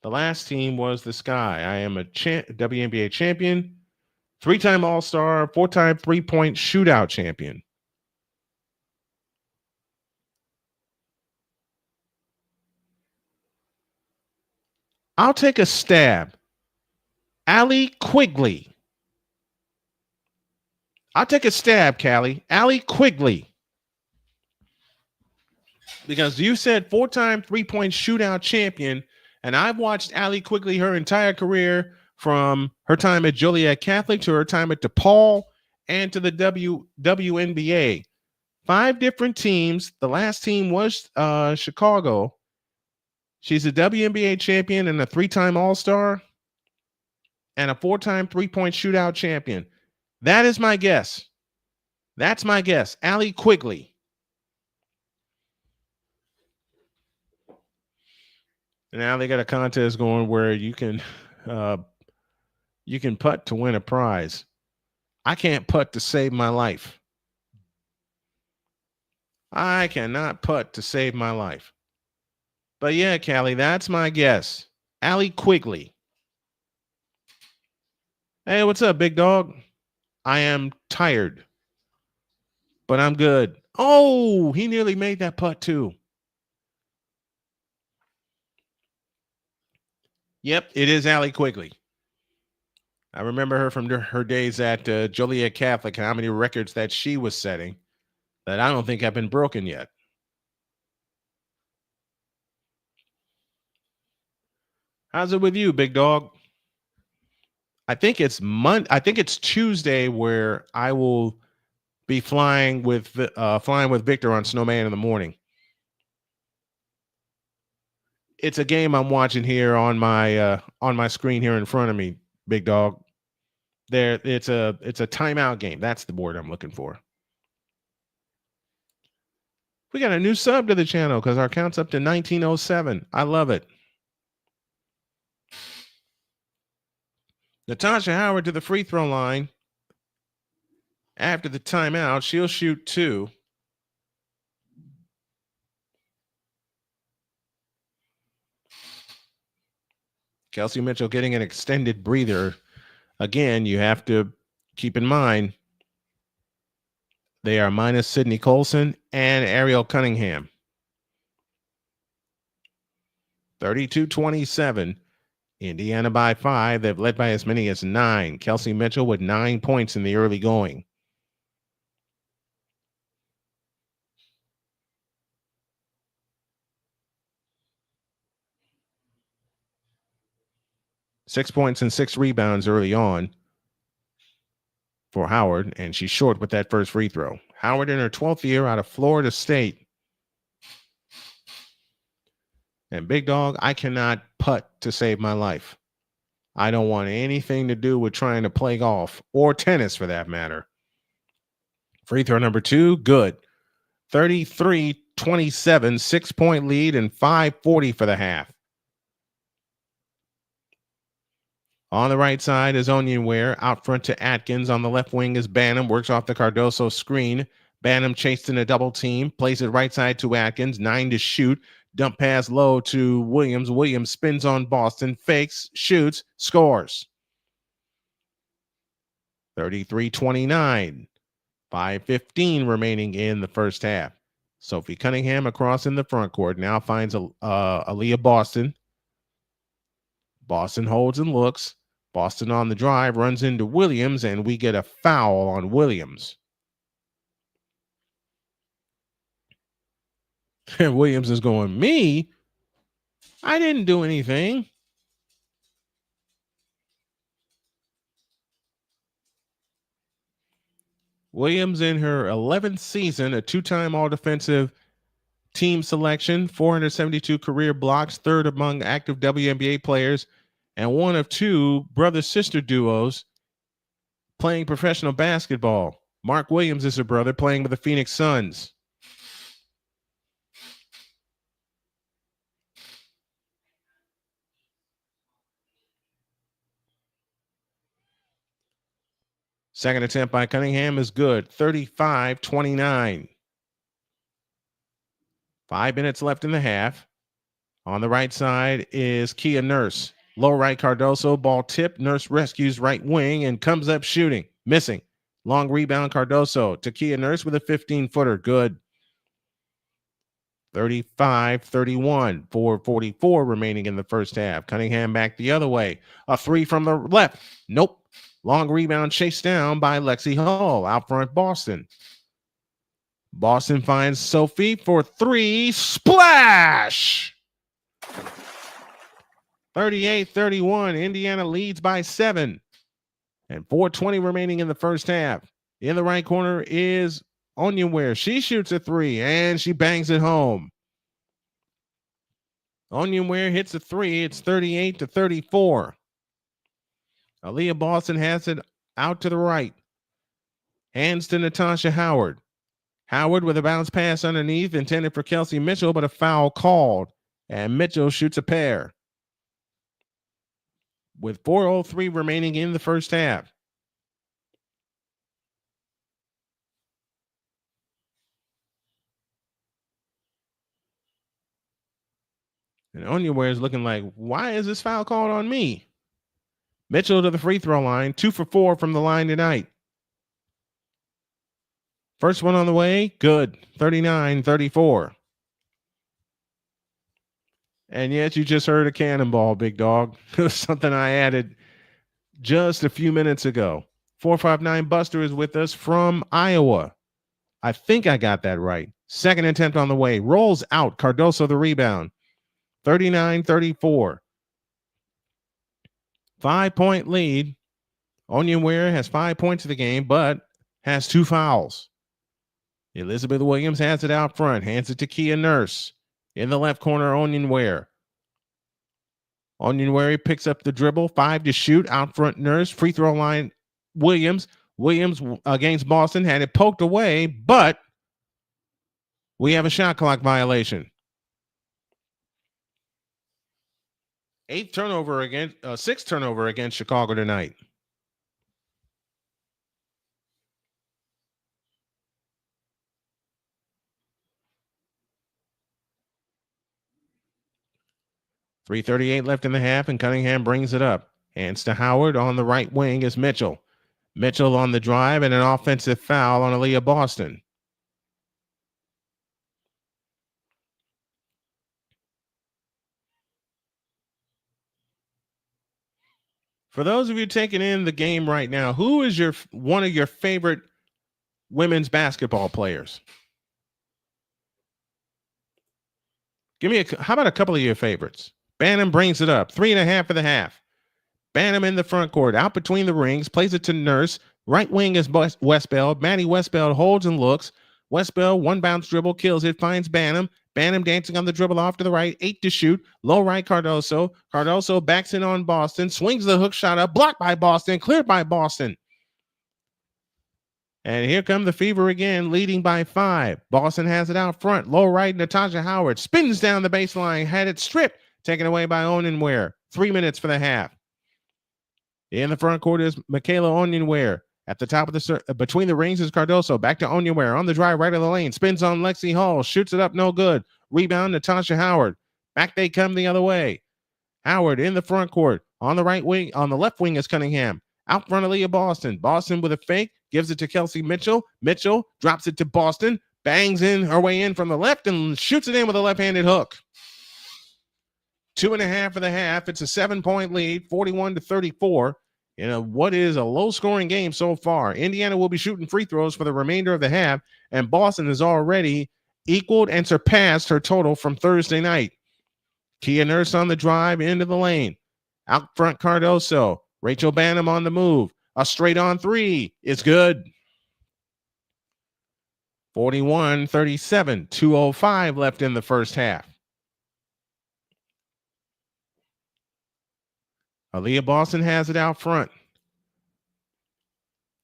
The last team was the Sky. I am a WNBA champion, 3-time All-Star, 4-time 3-point shootout champion. I'll take a stab. Allie Quigley. I'll take a stab, Callie. Allie Quigley. Because you said 4-time 3-point shootout champion, and I've watched Allie Quigley her entire career, from her time at Joliet Catholic to her time at DePaul and to the WNBA. 5 different teams. The last team was Chicago. She's a WNBA champion and a 3-time All-Star and a 4-time 3-point shootout champion. That is my guess. That's my guess. Allie Quigley. And now they got a contest going where you can putt to win a prize. I can't putt to save my life. I cannot putt to save my life. But yeah, Callie, that's my guess. Allie Quigley. Hey, what's up, big dog? I am tired, but I'm good. Oh, he nearly made that putt too. Yep, it is Allie Quigley. I remember her from her days at Joliet Catholic, and how many records that she was setting that I don't think have been broken yet. How's it with you, big dog? I think it's Tuesday where I will be flying with Victor on Snowman in the morning. It's a game I'm watching here on my screen here in front of me, big dog. it's a timeout game. That's the word I'm looking for. We got a new sub to the channel because our count's up to 1907. I love it. Natasha Howard to the free throw line. After the timeout, she'll shoot 2. Kelsey Mitchell getting an extended breather. Again, you have to keep in mind they are minus Sydney Colson and Ariel Cunningham. 32-27. Indiana by 5. They've led by as many as 9. Kelsey Mitchell with 9 points in the early going. Six points and 6 rebounds early on for Howard, and she's short with that first free throw. Howard in her 12th year out of Florida State. And Big Dog, I cannot putt to save my life. I don't want anything to do with trying to play golf or tennis for that matter. Free throw number 2, good. 33-27, 6-point lead and 5:40 for the half. On the right side is Onion Ware. Out front to Atkins. On the left wing is Banham. Works off the Cardoso screen. Banham chased in a double team. Plays it right side to Atkins. 9 to shoot. Dump pass low to Williams. Williams spins on Boston. Fakes. Shoots. Scores. 33-29. 5:15 remaining in the first half. Sophie Cunningham across in the front court. Now finds Aaliyah Boston. Boston holds and looks. Boston on the drive, runs into Williams, and we get a foul on Williams. And Williams is going, me? I didn't do anything. Williams in her 11th season, a 2-time all-defensive team selection, 472 career blocks, 3rd among active WNBA players, and one of 2 brother-sister duos playing professional basketball. Mark Williams is her brother playing with the Phoenix Suns. Second attempt by Cunningham is good. 35-29. 5 minutes left in the half. On the right side is Kia Nurse. Low right Cardoso, ball tipped. Nurse rescues right wing and comes up shooting. Missing. Long rebound Cardoso to Kia Nurse with a 15-footer. Good. 35-31. 4:44 remaining in the first half. Cunningham back the other way. A 3 from the left. Nope. Long rebound chased down by Lexi Hall. Out front Boston. Boston finds Sophie for 3. Splash! 38-31. Indiana leads by 7. And 4:20 remaining in the first half. In the right corner is Onion Ware. She shoots a 3 and she bangs it home. Onion Ware hits a 3. It's 38-34. Aaliyah Boston has it out to the right. Hands to Natasha Howard. Howard with a bounce pass underneath intended for Kelsey Mitchell, but a foul called. And Mitchell shoots a pair. With 4:03 remaining in the first half. And Onion Ware is looking like, why is this foul called on me? Mitchell to the free throw line. 2 for 4 from the line tonight. First one on the way. Good. 39-34. And yes, you just heard a cannonball, Big Dog. It was something I added just a few minutes ago. 459 Buster is with us from Iowa. I think I got that right. Second attempt on the way. Rolls out. Cardoso the rebound. 39-34. 5-point lead. Onion Ware has 5 points of the game, but has 2 fouls. Elizabeth Williams has it out front. Hands it to Kia Nurse. In the left corner, Onion Ware. Onion Ware picks up the dribble. 5 to shoot. Out front Nurse. Free throw line Williams. Williams against Boston had it poked away, but we have a shot clock violation. Sixth turnover against Chicago tonight. .338 left in the half, and Cunningham brings it up. Hands to Howard. On the right wing is Mitchell. Mitchell on the drive, and an offensive foul on Aaliyah Boston. For those of you taking in the game right now, who is one of your favorite women's basketball players? How about a couple of your favorites? Banham brings it up. 3.5 for the half. Banham in the front court, out between the rings, plays it to Nurse. Right wing is Westbeld. Maddie Westbeld holds and looks. Westbeld, one bounce dribble, kills it, finds Banham. Banham dancing on the dribble off to the right, 8 to shoot. Low right, Cardoso. Cardoso backs in on Boston, swings the hook shot up, blocked by Boston, cleared by Boston. And here come the Fever again, leading by 5. Boston has it out front. Low right, Natasha Howard spins down the baseline, had it stripped, taken away by Onyenware. 3 minutes for the half. In the front court is Michaela Onyenware. At the top of the between the rings is Cardoso. Back to Onyenware on the drive, right of the lane. Spins on Lexi Hall. Shoots it up, no good. Rebound, Natasha Howard. Back they come the other way. Howard in the front court. On the right wing, on the left wing is Cunningham. Out front of Leah Boston. Boston with a fake. Gives it to Kelsey Mitchell. Mitchell drops it to Boston. Bangs in her way in from the left and shoots it in with a left-handed hook. 2.5 for the half. It's a 7-point lead, 41-34. In what is a low-scoring game so far. Indiana will be shooting free throws for the remainder of the half, and Boston has already equaled and surpassed her total from Thursday night. Kia Nurse on the drive into the lane. Out front, Cardoso. Rachel Banham on the move. A straight-on three is good. 41-37, 2:05 left in the first half. Aaliyah Boston has it out front.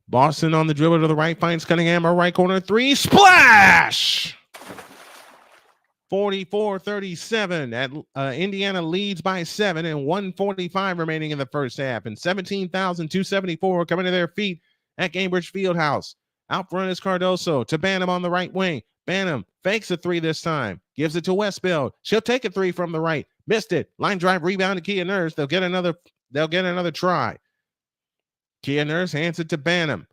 Boston on the dribble to the right, finds Cunningham, our right corner, 3, splash! 44-37. Indiana leads by 7 and 1:45 remaining in the first half. And 17,274 coming to their feet at Gainbridge Fieldhouse. Out front is Cardoso to Banham on the right wing. Banham fakes a 3 this time. Gives it to Westbeld. She'll take a 3 from the right. Missed it. Line drive rebound to Kia Nurse. They'll get another try. Kia Nurse hands it to Banham.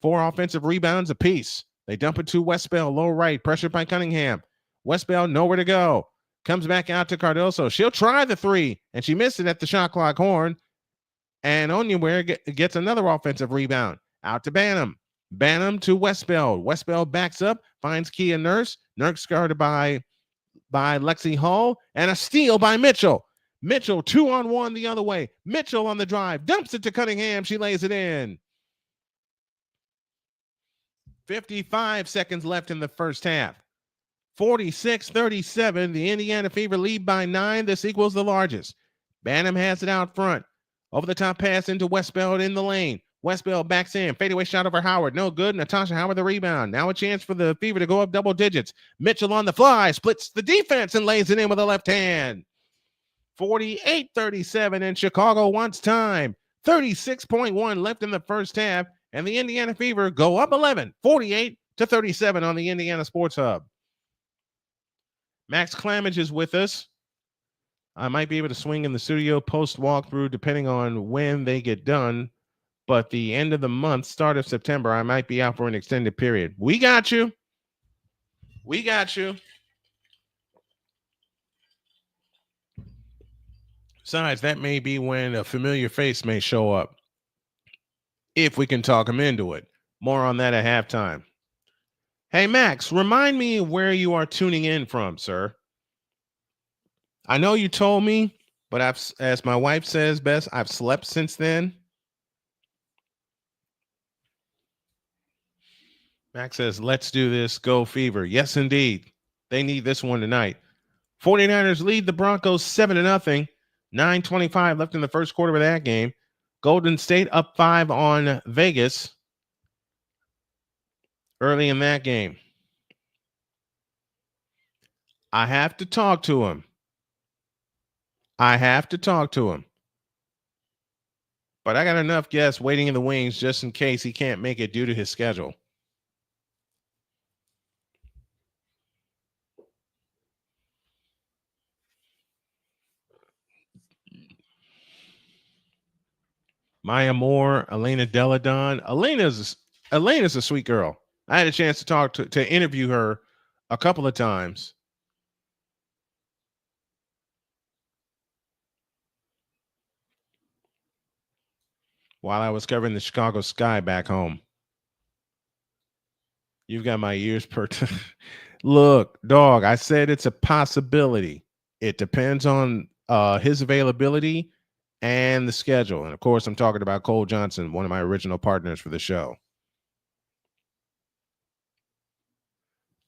4 offensive rebounds apiece. They dump it to Westbeld, low right, pressured by Cunningham. Westbeld nowhere to go. Comes back out to Cardoso. She'll try the 3, and she missed it at the shot clock horn. And Onyenware gets another offensive rebound. Out to Banham. Banham to Westbeld. Westbeld backs up, finds Kia Nurse. Nurse guarded by Lexi Hall, and a steal by Mitchell. Mitchell 2-on-1 the other way. Mitchell on the drive, dumps it to Cunningham. She lays it in. 55 seconds left in the first half. 46-37. The Indiana Fever lead by 9. This equals the largest. Banham has it out front. Over the top pass into Westbeld in the lane. Westbeld backs in. Fadeaway shot over Howard. No good. Natasha Howard the rebound. Now a chance for the Fever to go up double digits. Mitchell on the fly. Splits the defense and lays it in with a left hand. 48-37. And Chicago wants time. 36.1 left in the first half. And the Indiana Fever go up 11. 48-37 on the Indiana Sports Hub. Max Clamage is with us. I might be able to swing in the studio post walkthrough depending on when they get done. But the end of the month, start of September, I might be out for an extended period. We got you. We got you. Besides, that may be when a familiar face may show up. If we can talk him into it. More on that at halftime. Hey, Max, remind me where you are tuning in from, sir. I know you told me, but as my wife says best, I've slept since then. Max says, let's do this. Go Fever. Yes, indeed. They need this one tonight. 49ers lead the Broncos 7-0. 9:25 left in the first quarter of that game. Golden State up 5 on Vegas early in that game. I have to talk to him. But I got enough guests waiting in the wings just in case he can't make it due to his schedule. Maya Moore, Elena Deladon. Elena's a sweet girl. I had a chance to talk to interview her a couple of times. While I was covering the Chicago Sky back home. You've got my ears perked. Look, dog, I said it's a possibility. It depends on his availability and the schedule. And of course, I'm talking about Cole Johnson, one of my original partners for the show.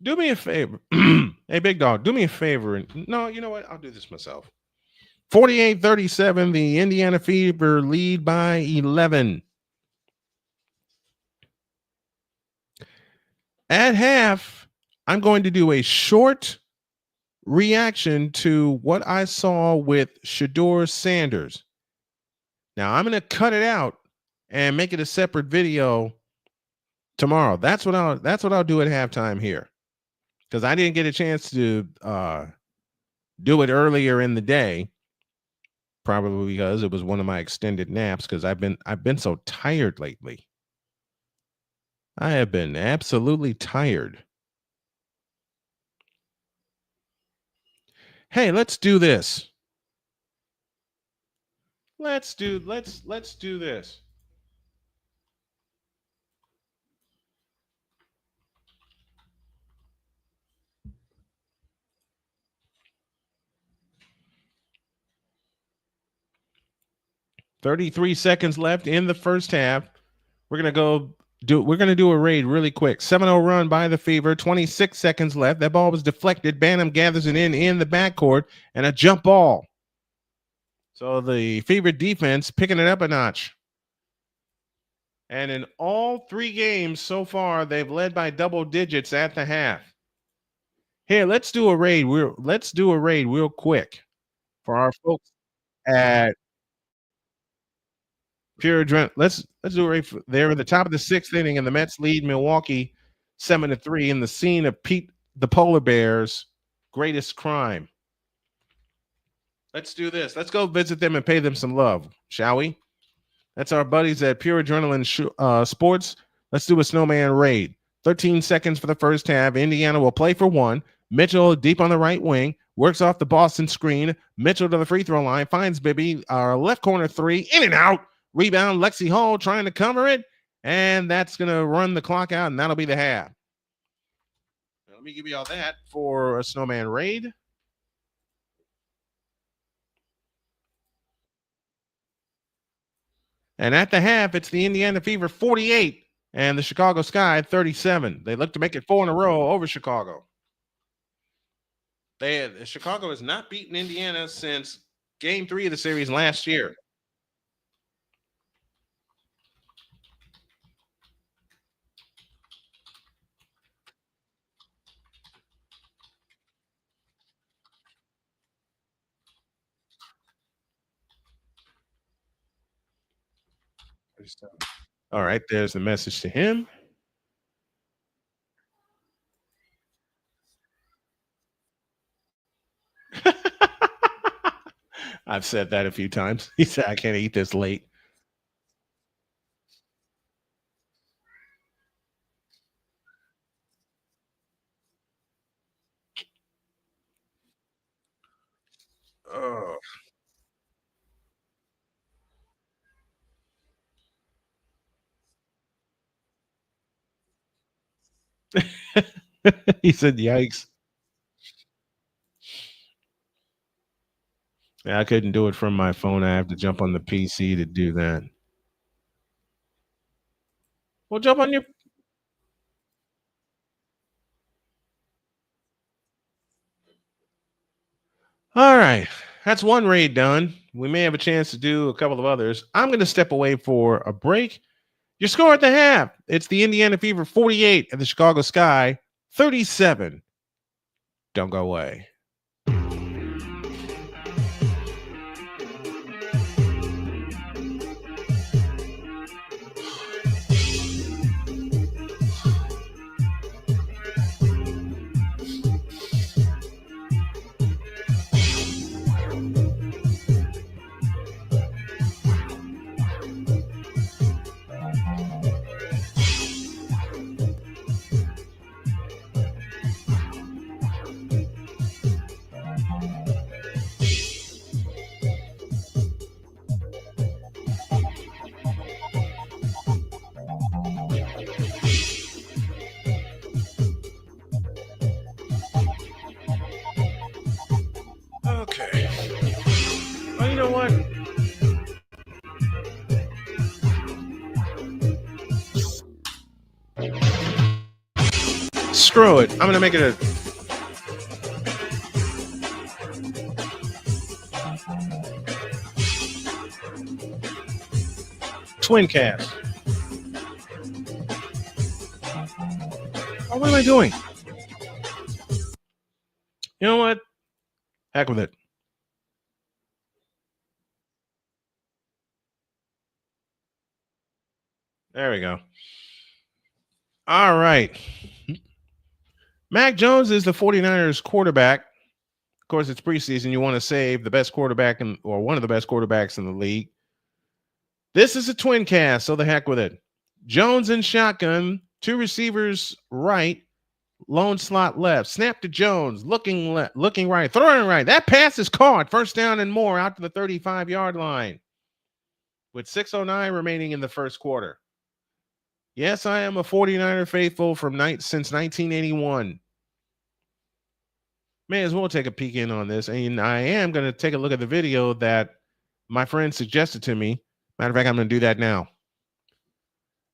Do me a favor. Hey, big dog, do me a favor. No, you know what? I'll do this myself. 48-37, the Indiana Fever lead by 11. At half, I'm going to do a short reaction to what I saw with Shedeur Sanders. Now, I'm going to cut it out and make it a separate video tomorrow. That's what I'll do at halftime here, because I didn't get a chance to do it earlier in the day, probably because it was one of my extended naps, because I've been so tired lately. I have been absolutely tired. Hey, let's do this. Let's do this. "33 seconds left in the first half. We're gonna do a raid really quick. 7-0 run by the Fever. 26 seconds left. That ball was deflected. Banham gathers it in the backcourt, and a jump ball. So the Fever defense picking it up a notch. And in all 3 games so far, they've led by double digits at the half. Here, let's do a raid. Let's do a raid real quick for our folks at Pure Adrenaline. Let's do a raid. They're at the top of the 6th inning, and the Mets lead Milwaukee 7-3 in the scene of Pete the Polar Bear's greatest crime. Let's do this. Let's go visit them and pay them some love, shall we? That's our buddies at Pure Adrenaline Sports. Let's do a Snowman raid. 13 seconds for the first half. Indiana will play for 1. Mitchell deep on the right wing. Works off the Boston screen. Mitchell to the free throw line. Finds Bibby. Left corner 3. In and out. Rebound. Lexi Hall trying to cover it. And that's going to run the clock out, and that'll be the half. Now, let me give you all that for a Snowman raid. And at the half, it's the Indiana Fever 48 and the Chicago Sky 37. They look to make it 4 in a row over Chicago. Chicago has not beaten Indiana since Game 3 of the series last year. All right, there's the message to him. I've said that a few times. He said, I can't eat this late. Oh. He said, yikes. Yeah, I couldn't do it from my phone. I have to jump on the PC to do that. Well, jump on your. All right. That's one raid done. We may have a chance to do a couple of others. I'm going to step away for a break. Your score at the half. It's the Indiana Fever 48 and the Chicago Sky 37. Don't go away. Okay. Well, you know what? Screw it. I'm going to make it a twin cast. Oh, what am I doing? You know what? Heck with it. There we go. All right. Mac Jones is the 49ers quarterback. Of course, it's preseason. You want to save the best quarterback or one of the best quarterbacks in the league. This is a twin cast, so the heck with it. Jones in shotgun, two receivers right, lone slot left. Snap to Jones, looking left, looking right, throwing right. That pass is caught. First down and more out to the 35-yard line with 6:09 remaining in the first quarter. Yes, I am a 49er faithful since 1981. May as well take a peek in on this. And I am going to take a look at the video that my friend suggested to me. Matter of fact, I'm going to do that now.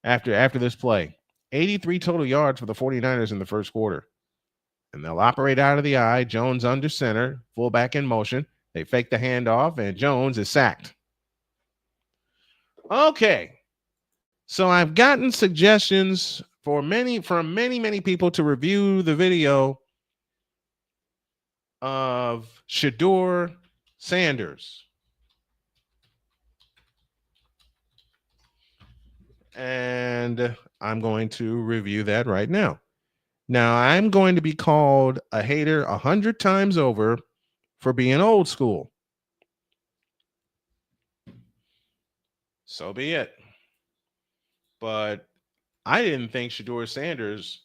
After this play. 83 total yards for the 49ers in the first quarter. And they'll operate out of the eye. Jones under center, fullback in motion. They fake the handoff, and Jones is sacked. Okay. So I've gotten suggestions from many people to review the video of Shedeur Sanders. And I'm going to review that right now. Now, I'm going to be called a hater 100 times over for being old school. So be it. But I didn't think Shedeur Sanders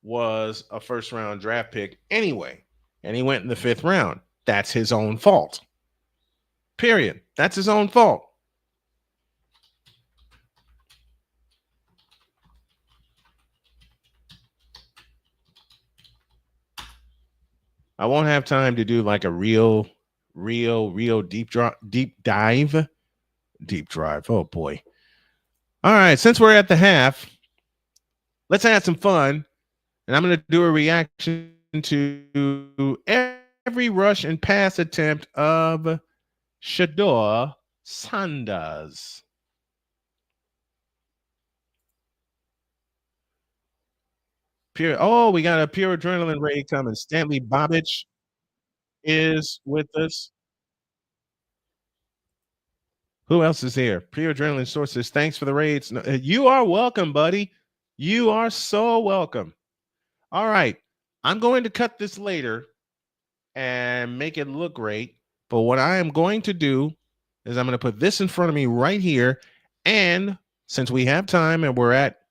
was a first-round draft pick anyway. And he went in the 5th round. That's his own fault. Period. That's his own fault. I won't have time to do like a real deep dive. Oh boy. All right, since we're at the half, let's have some fun. And I'm going to do a reaction to every rush and pass attempt of Shedeur Sanders. We got a pure adrenaline raid coming. Stanley Bobich is with us. Who else is here? Pure adrenaline sources. Thanks for the raids. You are welcome, buddy. You are so welcome. All right. I'm going to cut this later and make it look great. But what I am going to do is I'm going to put this in front of me right here. And since we have time and we're at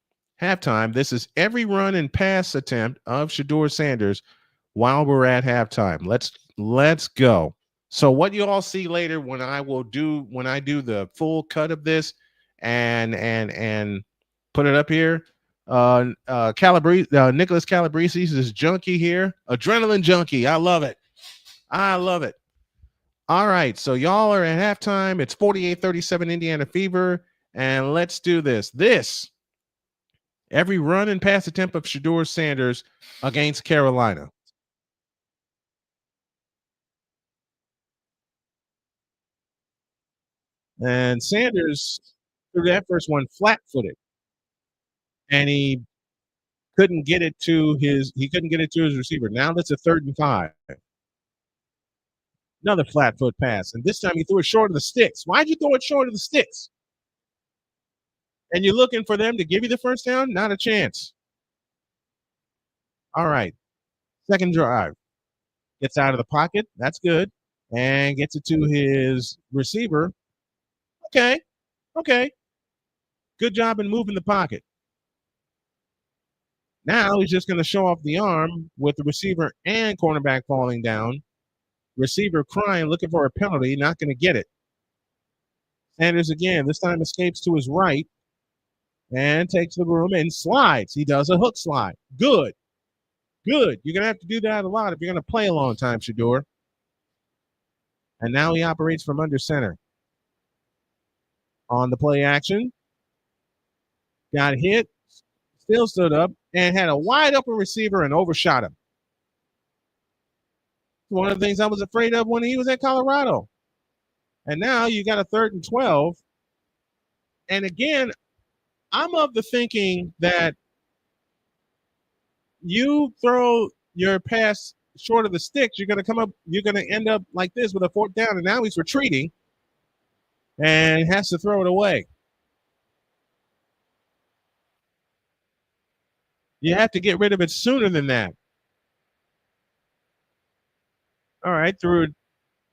halftime, this is every run and pass attempt of Shedeur Sanders while we're at halftime. Let's go. So what you all see later when I do the full cut of this and put it up here. Nicholas Calabrese is junkie here. Adrenaline junkie. I love it. All right. So y'all are at halftime. It's 48-37 Indiana Fever. And let's do this. Every run and pass attempt of Shedeur Sanders against Carolina. And Sanders threw that first one flat-footed, and he couldn't get it to his receiver. Now that's a 3rd and 5. Another flat foot pass, and this time he threw it short of the sticks. Why'd you throw it short of the sticks? And you're looking for them to give you the first down? Not a chance. All right. Second drive. Gets out of the pocket. That's good. And gets it to his receiver. Okay. Good job in moving the pocket. Now he's just going to show off the arm with the receiver and cornerback falling down. Receiver crying, looking for a penalty, not going to get it. Sanders again, this time escapes to his right and takes the room and slides. He does a hook slide. Good. You're going to have to do that a lot if you're going to play a long time, Shedeur. And now he operates from under center. On the play action. Got hit. Still stood up and had a wide open receiver and overshot him. One of the things I was afraid of when he was at Colorado. And now you got a 3rd and 12. And again, I'm of the thinking that you throw your pass short of the sticks, you're going to end up like this with a 4th down. And now he's retreating and has to throw it away. You have to get rid of it sooner than that. All right,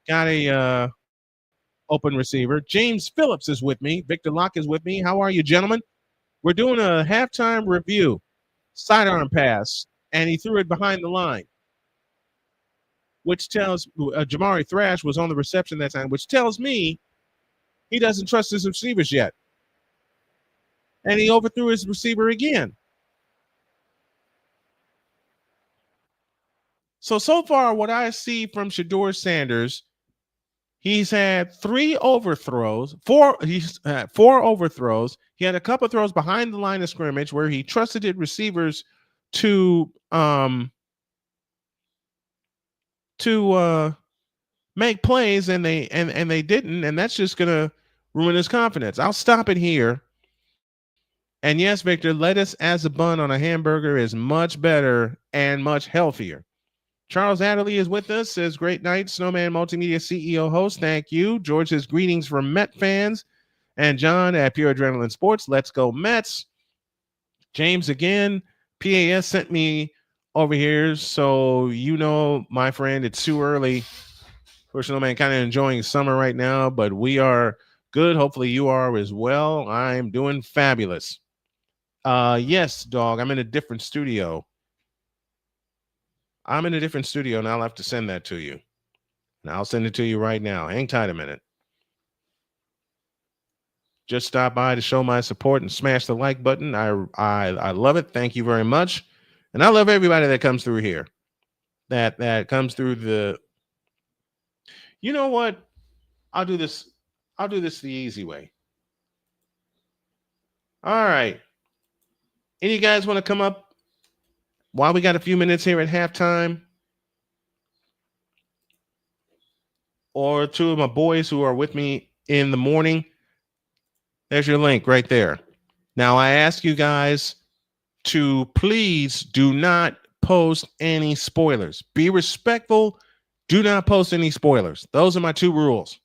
got a open receiver. James Phillips is with me. Victor Locke is with me. How are you, gentlemen? We're doing a halftime review. Sidearm pass, and he threw it behind the line, which tells Jamari Thrash was on the reception that time, which tells me he doesn't trust his receivers yet. And he overthrew his receiver again. So far, what I see from Shedeur Sanders, he's had 3 overthrows, 4. He's had 4 overthrows. He had a couple of throws behind the line of scrimmage where he trusted his receivers to make plays, and they didn't, and that's just gonna ruin his confidence. I'll stop it here. And yes, Victor, lettuce as a bun on a hamburger is much better and much healthier. Charles Adderley is with us. Says, great night, Snowman Multimedia CEO host. Thank you. George says, greetings from Met fans. And John at Pure Adrenaline Sports. Let's go Mets. James again. PAS sent me over here. So, my friend, it's too early for Snowman, kind of enjoying summer right now. But we are good. Hopefully you are as well. I'm doing fabulous. Yes, dog. I'm in a different studio. And I'll have to send that to you. And I'll send it to you right now. Hang tight a minute. Just stop by to show my support and smash the like button. I love it. Thank you very much. And I love everybody that comes through here. That comes through the. You know what? I'll do this the easy way. All right. Any guys want to come up while we got a few minutes here at halftime? Or 2 of my boys who are with me in the morning. There's your link right there. Now, I ask you guys to please do not post any spoilers. Be respectful. Do not post any spoilers. Those are my 2 rules.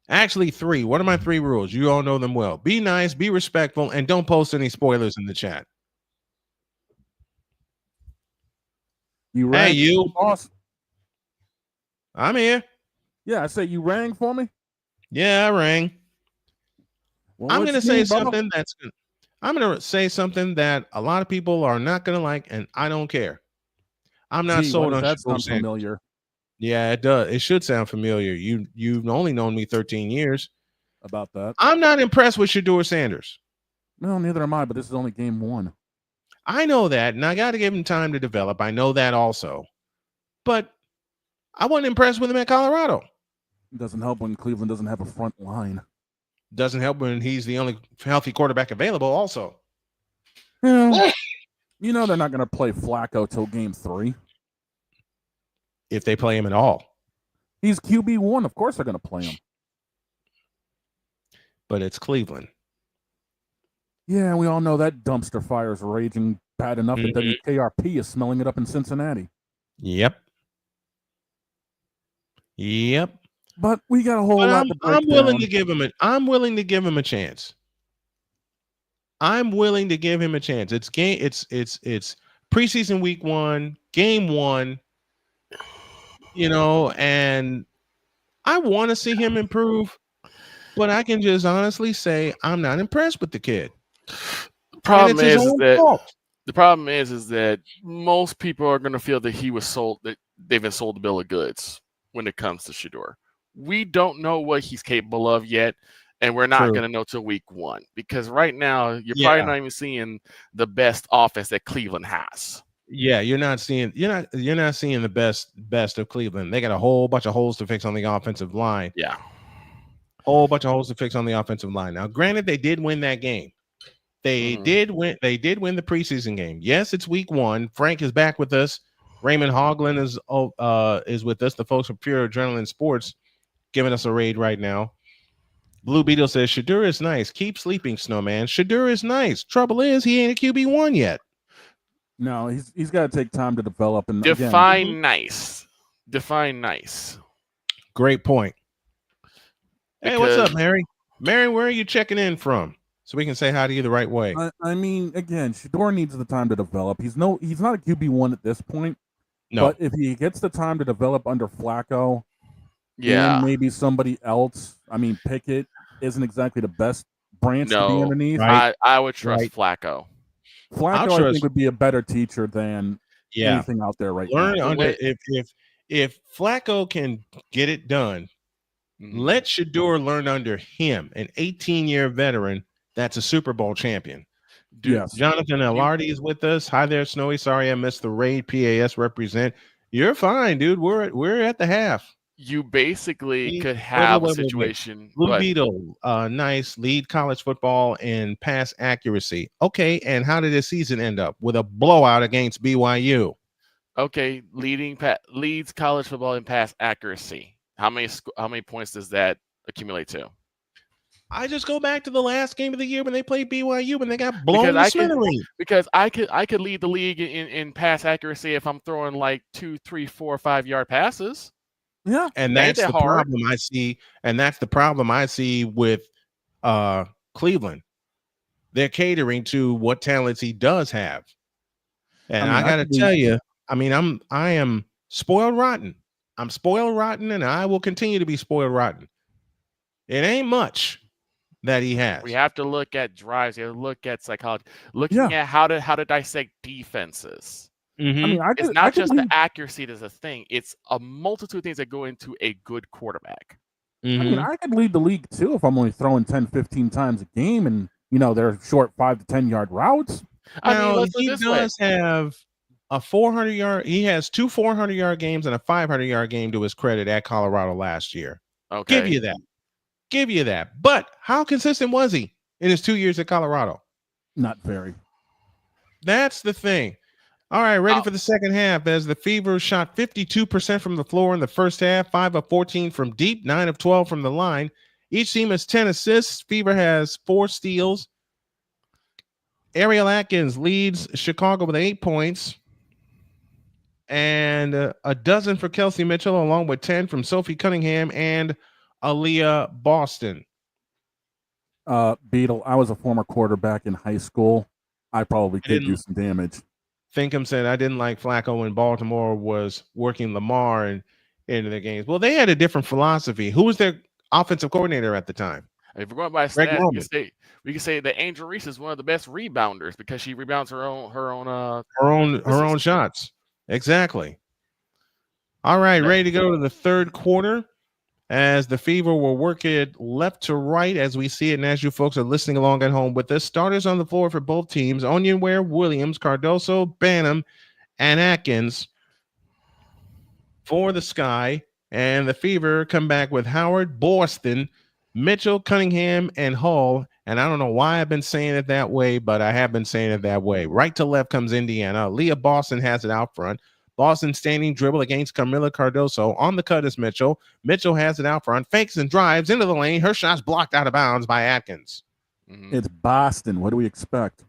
Actually, 3. What are my 3 rules? You all know them well. Be nice, be respectful, and don't post any spoilers in the chat. You rang, hey, you. boss. I'm here. Yeah, I said you rang for me. Yeah, I rang. Well, I'm going to say something I'm going to say something that a lot of people are not going to like, and I don't care. I'm not sold on that sound familiar. Yeah, it does. It should sound familiar. You've only known me 13 years. About that. I'm not impressed with Shedeur Sanders. No, neither am I, but this is only game 1. I know that, and I got to give him time to develop. I know that also. But I wasn't impressed with him at Colorado. It doesn't help when Cleveland doesn't have a front line. Doesn't help when he's the only healthy quarterback available also. Yeah. They're not going to play Flacco till game 3. If they play him at all. He's QB1. Of course they're going to play him. but it's Cleveland. Yeah, we all know that dumpster fire is raging bad enough that Mhm. WKRP is smelling it up in Cincinnati. Yep. Yep. But we got a whole But lot to break I'm willing down. to give him I'm willing to give him a chance. I'm willing to give him a chance. It's preseason week 1, game 1, and I want to see him improve, but I can just honestly say I'm not impressed with the kid. The problem his is own that fault. the problem is that most people are going to feel that he was sold, that they've been sold a bill of goods when it comes to Shedeur. We don't know what he's capable of yet, and we're not True. going to know till week 1 because right now you're Yeah. probably not even seeing the best offense that Cleveland has. Yeah, you're not seeing the best of Cleveland. They got a whole bunch of holes to fix on the offensive line. Yeah. Whole bunch of holes to fix on the offensive line. Now, granted, they did win that game. They did win the preseason game. Yes, it's week 1. Frank is back with us. Raymond Hoagland is with us. The folks from Pure Adrenaline Sports giving us a raid right now. Blue Beetle says Shedeur is nice. Keep sleeping, Snowman. Shedeur is nice. Trouble is he ain't a QB1 yet. No, he's got to take time to develop and Define nice. Define nice. Great point. Hey, what's Because- up, Mary? Mary, where are you checking in from? So we can say hi to you the right way. I mean, again, Shedeur needs the time to develop. He's not a QB1 at this point. No. But if he gets the time to develop under Flacco, Yeah. and maybe somebody else, I mean, Pickett isn't exactly the best branch to be No. underneath. Right. I would trust Right. Flacco. Flacco, I think, would be a better teacher than Yeah. anything out there right Learn now. under if Flacco can get it done, let Shedeur learn under him, an 18-year veteran that's a Super Bowl champion. Yes. Jonathan Elardi is with us. Hi there, Snowy. Sorry I missed the raid. PAS represent. You're fine, dude. We're at the half. You basically Wait, could have wait, a wait, wait. situation. Blue but- Beetle, nice. Lead college football in pass accuracy. Okay, and how did his season end up? With a blowout against BYU. Okay, leads college football in pass accuracy. How many points does that accumulate to? I just go back to the last game of the year when they played BYU when they got blown Because to I could- smithereens. Because I could lead the league in pass accuracy if I'm throwing like 2, 3, 4, 5-yard passes. Yeah. And Ain't that's that the hard? problem I see. And that's the problem I see with Cleveland. They're catering to what talents he does have. And I got to tell you, I mean, I am spoiled rotten. I'm spoiled rotten, and I will continue to be spoiled rotten. It ain't much that he has. We have to look at drives. You have to look at psychology. Looking at how to dissect defenses. Mhm. I mean, It's not just the accuracy that's a thing. It's a multitude of things that go into a good quarterback. I mean, Mhm. I could lead the league too if I'm only throwing 10, 15 times a game and, they're short 5 to 10 yard routes. I mean, Now, let's put he it this way. does have a 400-yard. He has 2 400-yard games and a 500-yard game to his credit at Colorado last year. Okay. Give you that. But how consistent was he in his 2 years at Colorado? Not very. That's the thing. All right, ready for the second half as the Fever shot 52% from the floor in the first half, 5 of 14 from deep, 9 of 12 from the line. Each team has 10 assists. Fever has 4 steals. Ariel Atkins leads Chicago with 8 points. And a dozen for Kelsey Mitchell, along with 10 from Sophie Cunningham and Aaliyah Boston. Beetle, I was a former quarterback in high school. I probably could do some damage. Thinkum said, I didn't like Flacco when Baltimore was working Lamar into the games. Well, they had a different philosophy. Who was their offensive coordinator at the time? If we're going by Greg stats, Roman. we can say that Angel Reese is one of the best rebounders because she rebounds her own Her own shots. Exactly. All right, ready to go to the third quarter as the Fever will work it left to right as we see it. And as you folks are listening along at home with us, starters on the floor for both teams: Onyenware, Williams, Cardoso, Banham, and Atkins for the Sky. And the Fever come back with Howard, Boston, Mitchell, Cunningham, and Hull. And I don't know why I've been saying it that way, but I have been saying it that way. Right to left comes Indiana. Leah Boston has it out front. Boston standing dribble against Camila Cardoso. On the cut is Mitchell. Mitchell has it out front, fakes and drives into the lane. Her shot's blocked out of bounds by Atkins. It's Boston. What do we expect?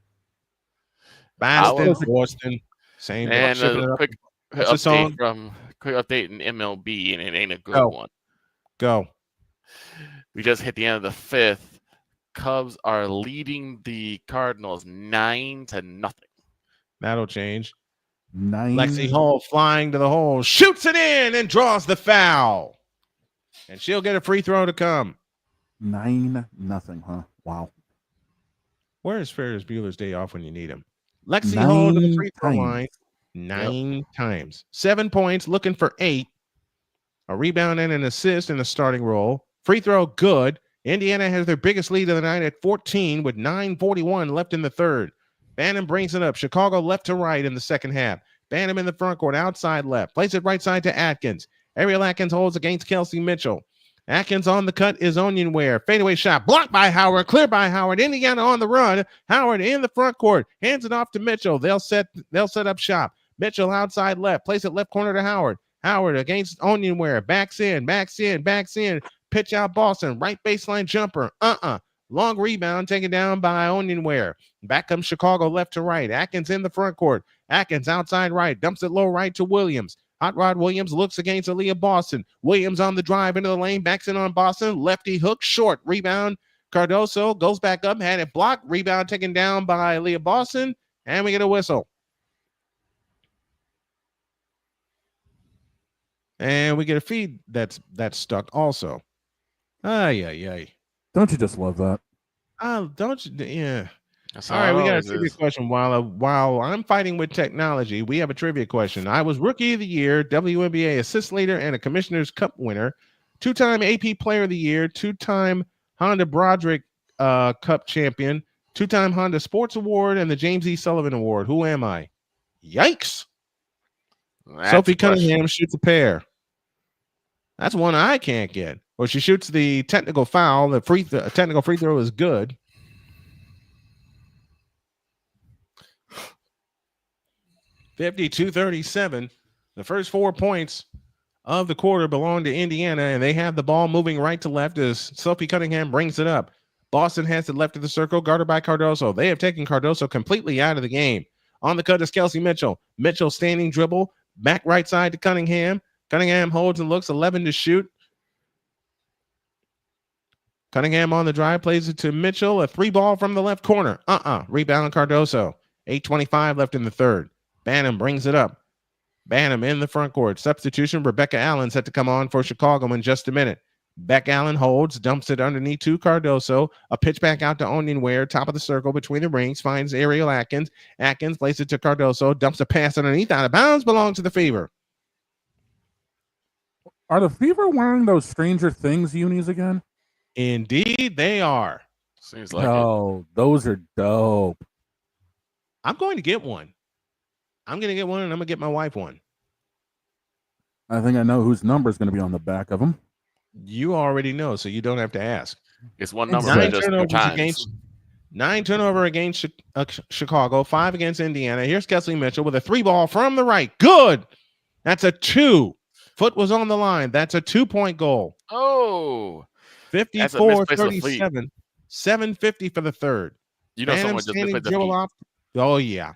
Boston, Boston, same. And shipping it up. quick What's the song? quick update in MLB, and it ain't a good one. Go. We just hit the end of the fifth. Cubs are leading the Cardinals 9-0. That'll change. 9. Lexi Hall flying to the hole, shoots it in and draws the foul. And she'll get a free throw to come. 9-0, huh? Wow. Where is Ferris Bueller's Day Off when you need him? Lexi Hall to the free throw line 9 times. 7 points, looking for 8. A rebound and an assist in the starting role. Free throw, good. Indiana has their biggest lead of the night at 14 with 9:41 left in the third. Bannon brings it up. Chicago left to right in the second half. Bannon in the front court, outside left. Plays it right side to Atkins. Ariel Atkins holds against Kelsey Mitchell. Atkins on the cut is Onionware. Fadeaway shot blocked by Howard, clear by Howard. Indiana on the run. Howard in the front court. Hands it off to Mitchell. They'll set up shop. Mitchell outside left. Plays it left corner to Howard. Howard against Onionware. Backs in. Pitch out Boston. Right baseline jumper. Long rebound taken down by Onionware. Back comes Chicago left to right. Atkins in the front court. Atkins outside right. Dumps it low right to Williams. Hot Rod Williams looks against Aaliyah Boston. Williams on the drive into the lane. Backs in on Boston. Lefty hook short. Rebound. Cardoso goes back up. Had it blocked. Rebound taken down by Aaliyah Boston. And we get a whistle. And we get a feed that's stuck also. Ay. Don't you just love that? Don't you? Yeah. That's All right, we got a always trivia is. question. While I'm fighting with technology, we have a trivia question. I was Rookie of the Year, WNBA Assist Leader, and a Commissioner's Cup winner, 2-time AP Player of the Year, 2-time Honda Broderick Cup champion, 2-time Honda Sports Award, and the James E. Sullivan Award. Who am I? Yikes! That's Sophie a question. Cunningham shoots a pair. That's one I can't get. Well, she shoots the technical foul. The technical free throw is good. (52-37). The first 4 points of the quarter belong to Indiana, and they have the ball moving right to left as Sophie Cunningham brings it up. Boston has it left of the circle, guarded by Cardoso. They have taken Cardoso completely out of the game. On the cut is Kelsey Mitchell. Mitchell standing dribble, back right side to Cunningham. Cunningham holds and looks, 11 to shoot. Cunningham on the drive, plays it to Mitchell. A 3-ball from the left corner. Rebound Cardoso. 8:25 left in the third. Banham brings it up. Banham in the front court. Substitution, Rebecca Allen set to come on for Chicago in just a minute. Beck Allen holds, dumps it underneath to Cardoso. A pitch back out to Onionware, top of the circle between the rings, finds Ariel Atkins. Atkins plays it to Cardoso, dumps a pass underneath, out of bounds, belongs to the Fever. Are the Fever wearing those Stranger Things unis again? Indeed, they are. Seems like Oh, those are dope. I'm going to get one. I'm going to get one, and I'm going to get my wife one. I think I know whose number is going to be on the back of them. You already know, so you don't have to ask. it's one number, Nine but just 2 turnovers times. against 9 turnover against Chicago, 5 against Indiana. Here's Kelsey Mitchell with a 3-ball from the right. Good. That's a 2. Foot was on the line. That's a 2-point goal. Oh, That's a misplaced of fleet. 54-37. 7:50 for the third. you know Banham someone just standing misplaced the dribble feet. off. Oh, yeah.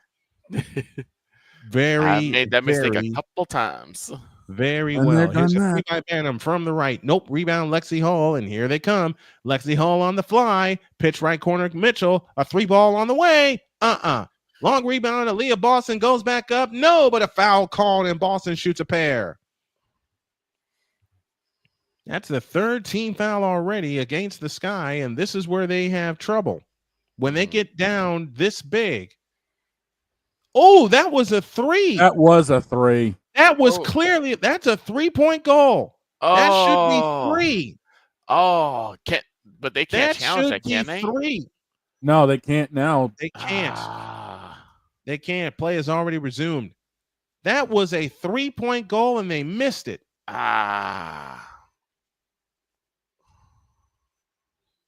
Very, I made that mistake very, a couple times. very And well. they're Here's a done three by Banham from the right. Nope. Rebound Lexi Hall, and here they come. Lexi Hall on the fly. Pitch right corner Mitchell. A 3-ball on the way. Long rebound. Aaliyah Boston goes back up. No, but a foul called, and Boston shoots a pair. That's the third team foul already against the Sky, and this is where they have trouble. When they get down this big. Oh, that was a 3. That was a 3. That was Oh. clearly, that's a 3-point goal. That should be 3. Oh, but they can't That challenge should that, be can they? 3. No, they can't now. They can't. Ah. They can't. Play has already resumed. That was a 3-point goal, and they missed it.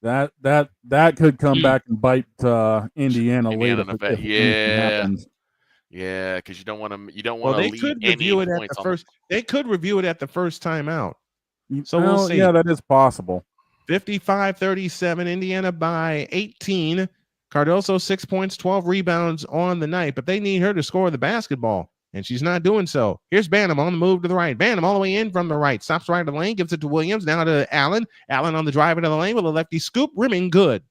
That could come back and bite Indiana Indiana later. in the back. if anything Yeah. happens. Yeah, because you don't want to. You don't Well, want to they leave could any review it at points the on first. They could review it at the first time out. So Well, we'll see. Yeah, that is possible. 55-37, Indiana by 18. Cardoso 6 points, 12 rebounds on the night, but they need her to score the basketball, and she's not doing so. Here's Banham on the move to the right. Banham all the way in from the right. Stops right of the lane, gives it to Williams. Now to Allen. Allen on the drive into the lane with a lefty scoop. Rimming good.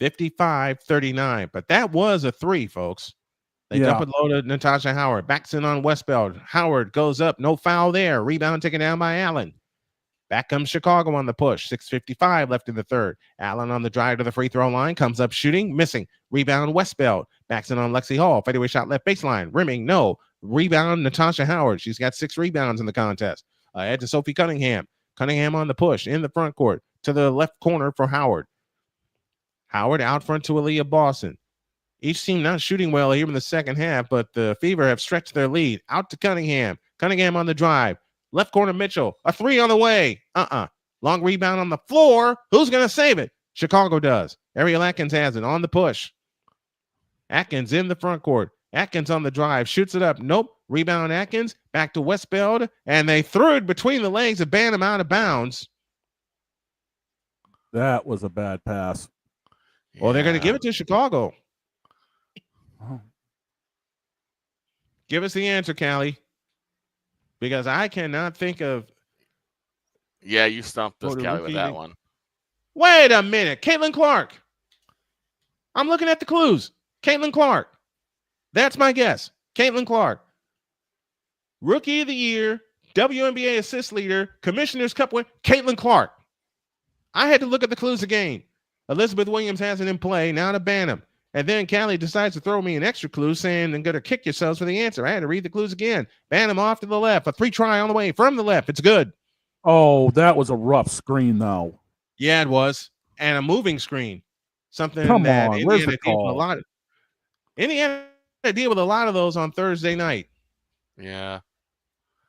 55-39, but that was a three, folks. They dump it low to Natasha Howard. Backs in on Westbeld. Howard goes up. No foul there. Rebound taken down by Allen. Back comes Chicago on the push. 6:55 left in the third. Allen on the drive to the free throw line. Comes up shooting. Missing. Rebound Westbeld. Backs in on Lexi Hall. Fadeaway shot left baseline. Rimming. No. Rebound Natasha Howard. She's got 6 rebounds in the contest. Ahead to Sophie Cunningham. Cunningham on the push in the front court. To the left corner for Howard. Howard out front to Aaliyah Boston. Each team not shooting well here in the second half, but the Fever have stretched their lead. Out to Cunningham. Cunningham on the drive. Left corner Mitchell. A 3 on the way. Long rebound on the floor. Who's going to save it? Chicago does. Ariel Atkins has it on the push. Atkins in the front court. Atkins on the drive. Shoots it up. Nope. Rebound Atkins. Back to Westbeld. And they threw it between the legs of Banham out of bounds. That was a bad pass. Well, they're going to give it to Chicago. Oh. Give us the answer, Callie. Because I cannot think of. Yeah, you stumped us, the Callie, with rookie that league. one. Wait a minute. Caitlin Clark. I'm looking at the clues. Caitlin Clark. That's my guess. Caitlin Clark. Rookie of the year, WNBA assist leader, Commissioner's Cup winner, Caitlin Clark. I had to look at the clues again. Elizabeth Williams has it in play. Now to Banham. And then Callie decides to throw me an extra clue saying, I'm going to kick yourselves for the answer. I had to read the clues again. Banham off to the left. A 3 try on the way from the left. It's good. Oh, that was a rough screen, though. Yeah, it was. And a moving screen. Something Come that on, where's the Indiana deal with a call? lot of. Indiana deal with a lot of those on Thursday night. Yeah.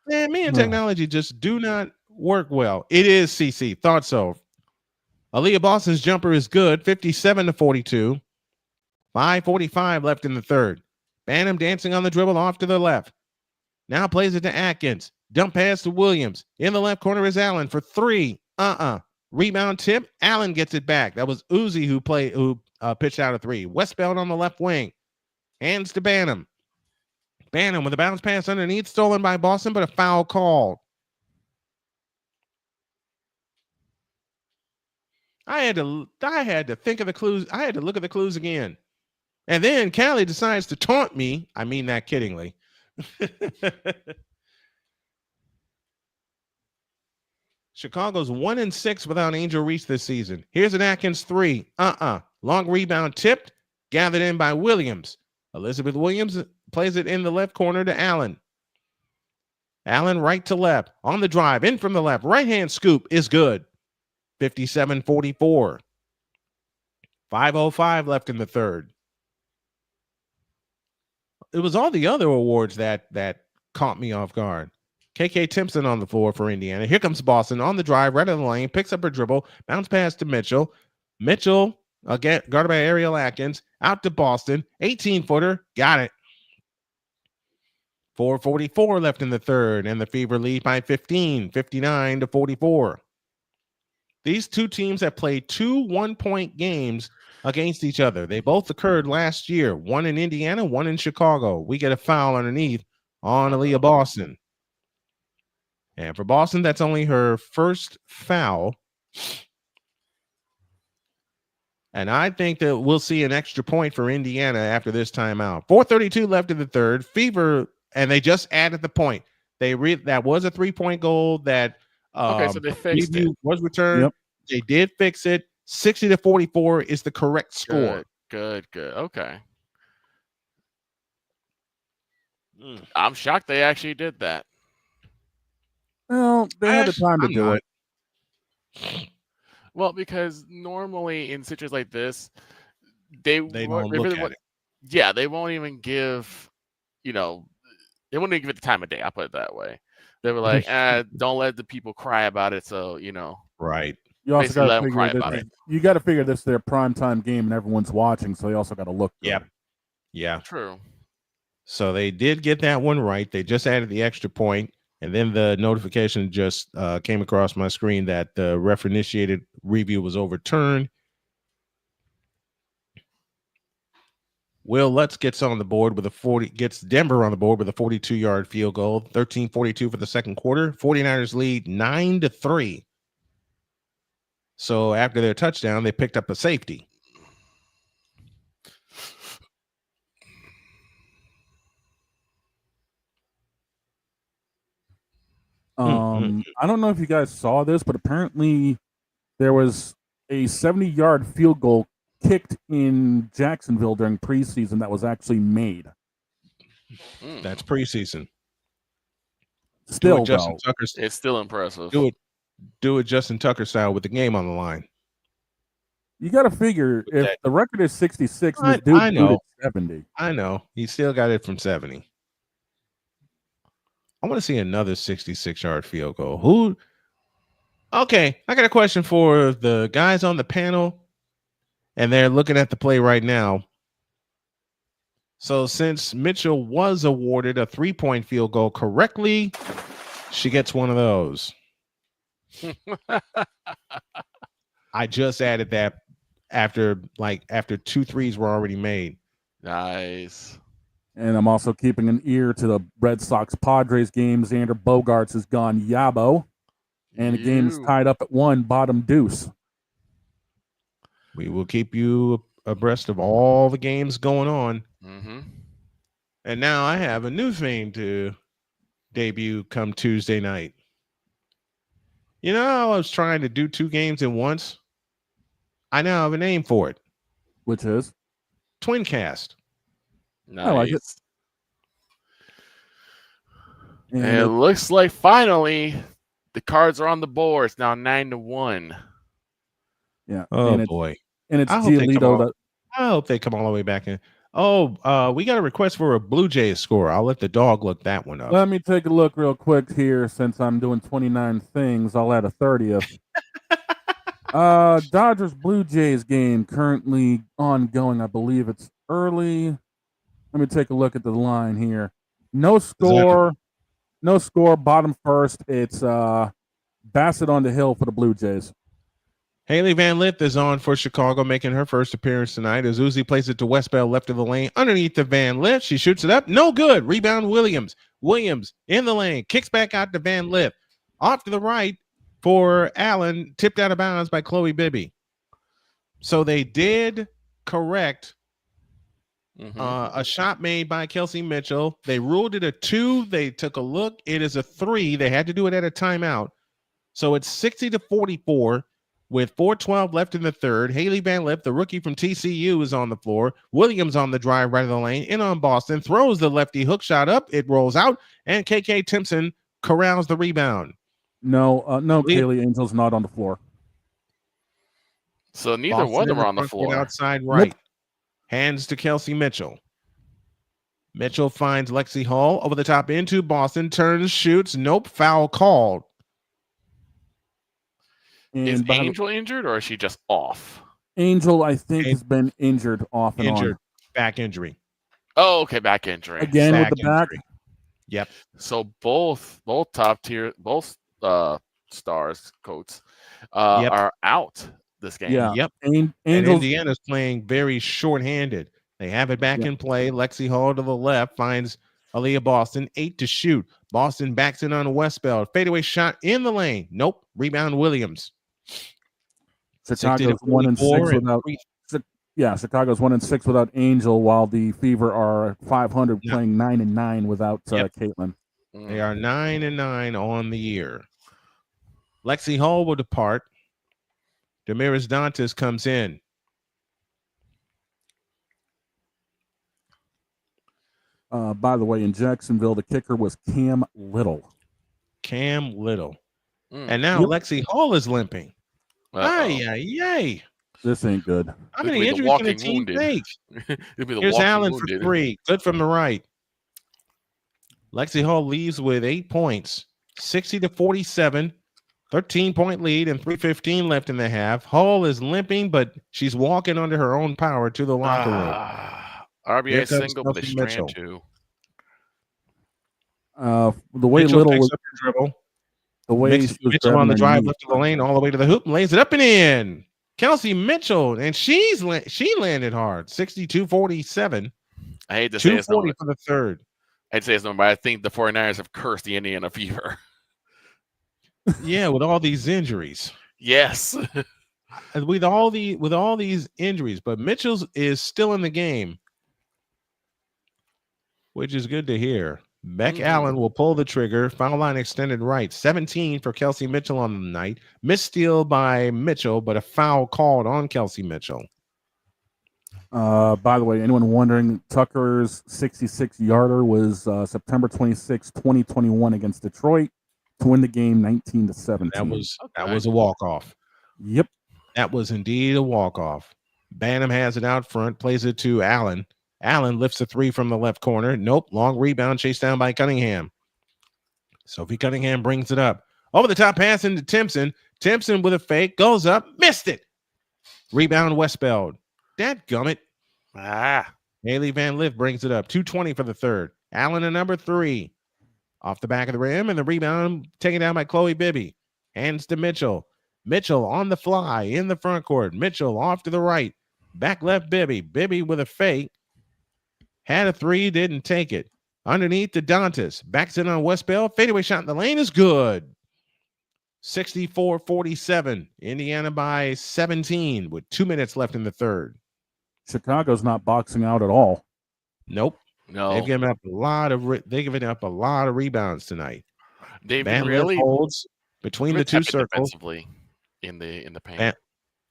Man, me and technology just do not work well. It is CC. Thought so. Aaliyah Boston's jumper is good. 57-42. 5:45 left in the third. Banham dancing on the dribble off to the left. Now plays it to Atkins. Dump pass to Williams. In the left corner is Allen for 3. Rebound tip. Allen gets it back. That was Uzi who pitched out a 3. Westbeld on the left wing. Hands to Banham. Banham with a bounce pass underneath, stolen by Boston, but a foul called. I had to think of the clues. I had to look at the clues again. And then Callie decides to taunt me. I mean that kiddingly. Chicago's 1-6 without Angel Reese this season. Here's an Atkins 3. Long rebound tipped, gathered in by Williams. Elizabeth Williams plays it in the left corner to Allen. Allen right to left. On the drive, in from the left. Right-hand scoop is good. 57-44. 5:05 left in the third. It was all the other awards that caught me off guard. KK Timpson on the floor for Indiana. Here comes Boston on the drive, right in the lane, picks up her dribble, bounce pass to Mitchell. Mitchell, again, guarded by Ariel Atkins, out to Boston. 18-footer, got it. 4:44 left in the third, and the Fever lead by 15, 59-44. These two teams have played 2 one-point games against each other. They both occurred last year, one in Indiana, one in Chicago. We get a foul underneath on Aaliyah Boston. And for Boston, that's only her first foul. And I think that we'll see an extra point for Indiana after this timeout. 4:32 left in the third. Fever, and they just added the point. That was a 3-point goal that Okay, so they fixed it. Was returned. Yep. They did fix it. 60-44 is the correct score. Good. Okay. I'm shocked they actually did that. Well, they had the time to do it. Well, because normally in situations like this, they don't really look at it. Yeah, they won't even give, they won't even give it the time of day. I'll put it that way. They were like, don't let the people cry about it. So, Right. You also basically got let to them cry figure about this. it. You got to figure this is their primetime game and everyone's watching, so they also got to look good. Yep. Yeah. True. So they did get that one right. They just added the extra point, and then the notification just came across my screen that the ref-initiated review was overturned. Will Lutz gets on the board with gets Denver on the board with a 42-yard field goal. 13:42 for the second quarter. 49ers lead 9-3. So after their touchdown, they picked up a safety. I don't know if you guys saw this, but apparently there was a 70-yard field goal kicked in Jacksonville during preseason that was actually made. That's preseason. Still, Justin though, Tucker. It's still impressive. Do it Justin Tucker style with the game on the line. you got to figure if the record is 66, and this dude I know. did 70. I know. He still got it from 70. I want to see another 66-yard field goal. Okay, I got a question for the guys on the panel, and they're looking at the play right now. So since Mitchell was awarded a 3-point field goal correctly, she gets one of those. I just added that after 2 threes were already made. Nice. And I'm also keeping an ear to the Red Sox-Padres game. Xander Bogaerts has gone yabo. And the game is tied up at 1, bottom deuce. We will keep you abreast of all the games going on. Mm-hmm. And now I have a new thing to debut come Tuesday night. You know how I was trying to do 2 games at once? I now have a name for it. Which is? Twincast. Nice. I like it. And it looks like finally the cards are on the board. It's now 9-1. Yeah. Oh, boy. And it's I hope they come all the way back in. Oh, we got a request for a Blue Jays score. I'll let the dog look that one up. Let me take a look real quick here. Since I'm doing 29 things, I'll add a 30th. Dodgers Blue Jays game currently ongoing. I believe it's early. Let me take a look at the line here. No score. No score. Bottom first. It's Bassett on the hill for the Blue Jays. Haley Van Lith is on for Chicago, making her first appearance tonight as Uzi plays it to Westbell, left of the lane, underneath the Van Lith. She shoots it up. No good. Rebound Williams. Williams in the lane. Kicks back out to Van Lith. Off to the right for Allen. Tipped out of bounds by Chloe Bibby. So they did correct a shot made by Kelsey Mitchell. They ruled it a 2. They took a look. It is a 3. They had to do it at a timeout. So it's 60-44 with 4:12 left in the third. Haley Van Lith, the rookie from TCU, is on the floor. Williams on the drive right of the lane. In on Boston. Throws the lefty hook shot up. It rolls out. And KK Timpson corrals the rebound. No, Kaylee Angel's not on the floor. So neither one of them are on the floor. Outside right. Hands to Kelsey Mitchell. Mitchell finds Lexi Hall over the top into Boston. Turns, shoots. Nope. Foul called. And is Angel injured or is she just off? Angel, I think, has been injured off and on. Back injury. Oh, okay. Back injury. Again with the back. Yep. So both top tier, stars, Coates, are out this game. Yeah. Yep. And Indiana's playing very shorthanded. They have it back in play. Lexi Hall to the left finds Aaliyah Boston. 8 to shoot. Boston backs in on Westbell. Fadeaway shot in the lane. Nope. Rebound Williams. Chicago's 1-6 without. Chicago's 1-6 without Angel, while the Fever are 500 playing 9-9 without Caitlin. They are 9-9 on the year. Lexi Hall will depart. Damaris Dantas comes in. By the way, in Jacksonville, the kicker was Cam Little. And now Lexi Hall is limping. Yay. This ain't good. How many injuries can a team take? Here's Allen for 3. Good from the right. Lexi Hall leaves with 8 points. 60-47. 13-point lead and 3:15 left in the half. Hall is limping, but she's walking under her own power to the locker room. RBI comes single, but a Kelsey strand Mitchell. too. The way Mitchell Little picks was, up the dribble. the way she was Mitchell on grabbing the her drive knee. left of the lane all the way to the hoop and lays it up and in. Kelsey Mitchell, and she landed hard. 62-47. I hate to say it's 240 no, for the third. I'd say it's no, but I think the 49ers have cursed the Indiana Fever. Yeah, with all these injuries. Yes. With all these injuries, but Mitchell's is still in the game, which is good to hear. Beck Allen will pull the trigger. Foul line extended right. 17 for Kelsey Mitchell on the night. Missed steal by Mitchell, but a foul called on Kelsey Mitchell. By the way, anyone wondering, Tucker's 66-yarder was September 26, 2021 against Detroit to win the game 19-17. That was a walk-off. Yep. That was indeed a walk-off. Banham has it out front, plays it to Allen. Allen lifts a three from the left corner. Nope. Long rebound chased down by Cunningham. Sophie Cunningham brings it up. Over the top pass into Timpson. Timpson with a fake. Goes up. Missed it. Rebound Westbeld. Dadgummit. Haley Van Lift brings it up. 2:20 for the third. Allen at number 3. Off the back of the rim. And the rebound taken down by Chloe Bibby. Hands to Mitchell. Mitchell on the fly in the front court. Mitchell off to the right. Back left Bibby. Bibby with a fake. Had a three, didn't take it. Underneath to Dantas. Backs it on Westbell. Fadeaway shot in the lane is good. 64-47. Indiana by 17 with 2 minutes left in the third. Chicago's not boxing out at all. Nope. No. They've given up a lot of rebounds tonight. They've Van really Lift holds between the two circles. Defensively in the paint.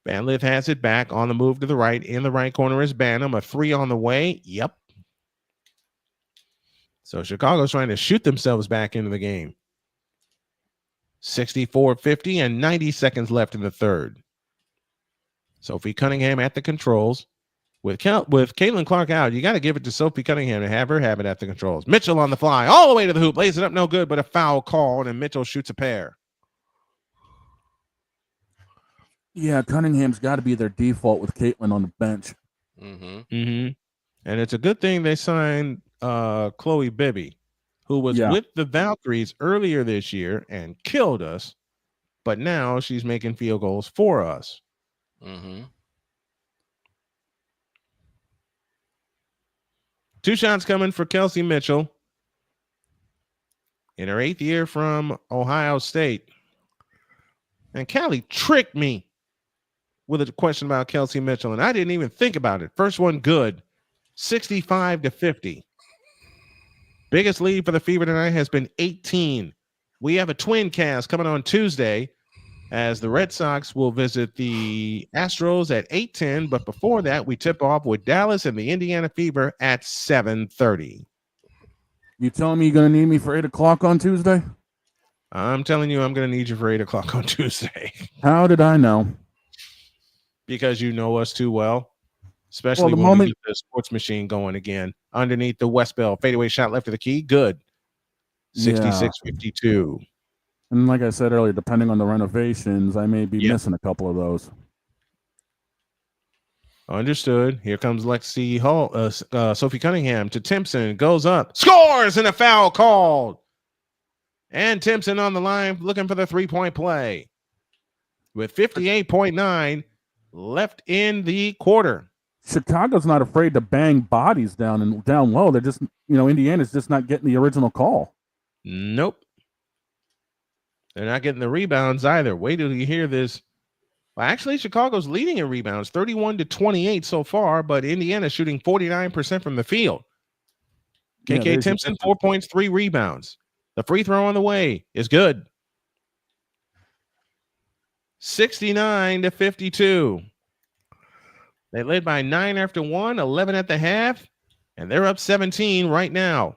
Van Lift has it back on the move to the right. In the right corner is Banham. A three on the way. Yep. So Chicago's trying to shoot themselves back into the game. 64-50 and 90 seconds left in the third. Sophie Cunningham at the controls. With Caitlin Clark out, you got to give it to Sophie Cunningham to have her have it at the controls. Mitchell on the fly, all the way to the hoop, lays it up, no good, but a foul called, and Mitchell shoots a pair. Yeah, Cunningham's got to be their default with Caitlin on the bench. And it's a good thing they signed Chloe Bibby, who was with the Valkyries earlier this year and killed us, but now she's making field goals for us. Two shots coming for Kelsey Mitchell in her 8th year from Ohio State. And Callie tricked me with a question about Kelsey Mitchell, and I didn't even think about it. First one good, 65-50. Biggest lead for the Fever tonight has been 18. We have a twin cast coming on Tuesday as the Red Sox will visit the Astros at 8:10. But before that, we tip off with Dallas and the Indiana Fever at 7:30. You telling me you're going to need me for 8 o'clock on Tuesday? I'm telling you, I'm going to need you for 8 o'clock on Tuesday. How did I know? Because you know us too well. Especially when we get the sports machine going again. Underneath the Westbell fadeaway shot left of the key. Good. 66-52. And like I said earlier, depending on the renovations, I may be missing a couple of those. Understood. Here comes Lexi Hall. Sophie Cunningham to Timpson. Goes up. Scores and a foul called. And Timpson on the line looking for the three-point play. With 58.9 left in the quarter. Chicago's not afraid to bang bodies down low. They're just, Indiana's just not getting the original call. Nope. They're not getting the rebounds either. Wait till you hear this. Well, actually, Chicago's leading in rebounds, 31-28 so far, but Indiana's shooting 49% from the field. KK Timpson, 4 points, 3 rebounds. The free throw on the way is good. 69-52. They led by 9 after 1, 11 at the half, and they're up 17 right now.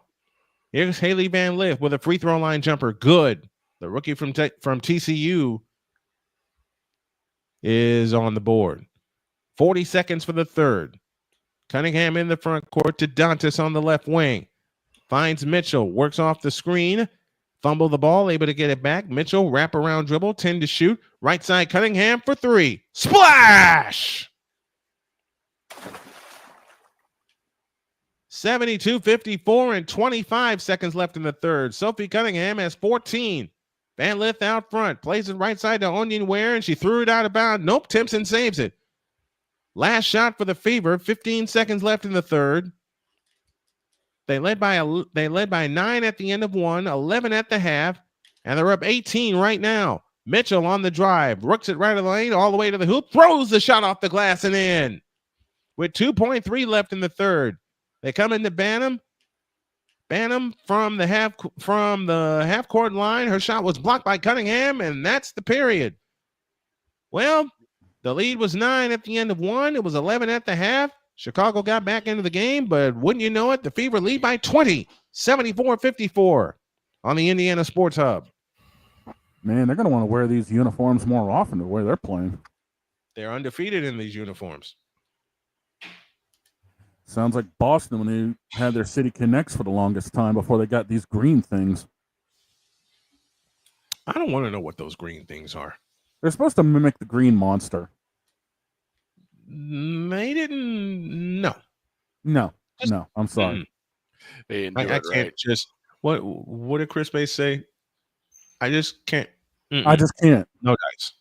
Here's Haley Van Lift with a free throw line jumper. Good. The rookie from TCU is on the board. 40 seconds for the third. Cunningham in the front court to Dantas on the left wing. Finds Mitchell, works off the screen. Fumble the ball, able to get it back. Mitchell, wrap around dribble, 10 to shoot. Right side, Cunningham for 3. Splash! 72-54 and 25 seconds left in the third. Sophie Cunningham has 14. Van Lith out front. Plays it right side to Onion Ware, and she threw it out of bounds. Nope, Timpson saves it. Last shot for the Fever. 15 seconds left in the third. They led by 9 at the end of one, 11 at the half, and they're up 18 right now. Mitchell on the drive, rooks it right of the lane, all the way to the hoop, throws the shot off the glass and in. With 2.3 left in the third, they come into Banham. Banham from the half court line. Her shot was blocked by Cunningham, and that's the period. Well, the lead was 9 at the end of one. It was 11 at the half. Chicago got back into the game, but wouldn't you know it, the Fever lead by 20, 74-54 on the Indiana Sports Hub. Man, they're going to want to wear these uniforms more often the way they're playing. They're undefeated in these uniforms. Sounds like Boston when they had their City Connects for the longest time before they got these green things. I don't want to know what those green things are. They're supposed to mimic the Green Monster. They didn't. No. No, I'm sorry. They didn't I do can't it right. just. What did Chris Bay say? I just can't. I just can't. No dice.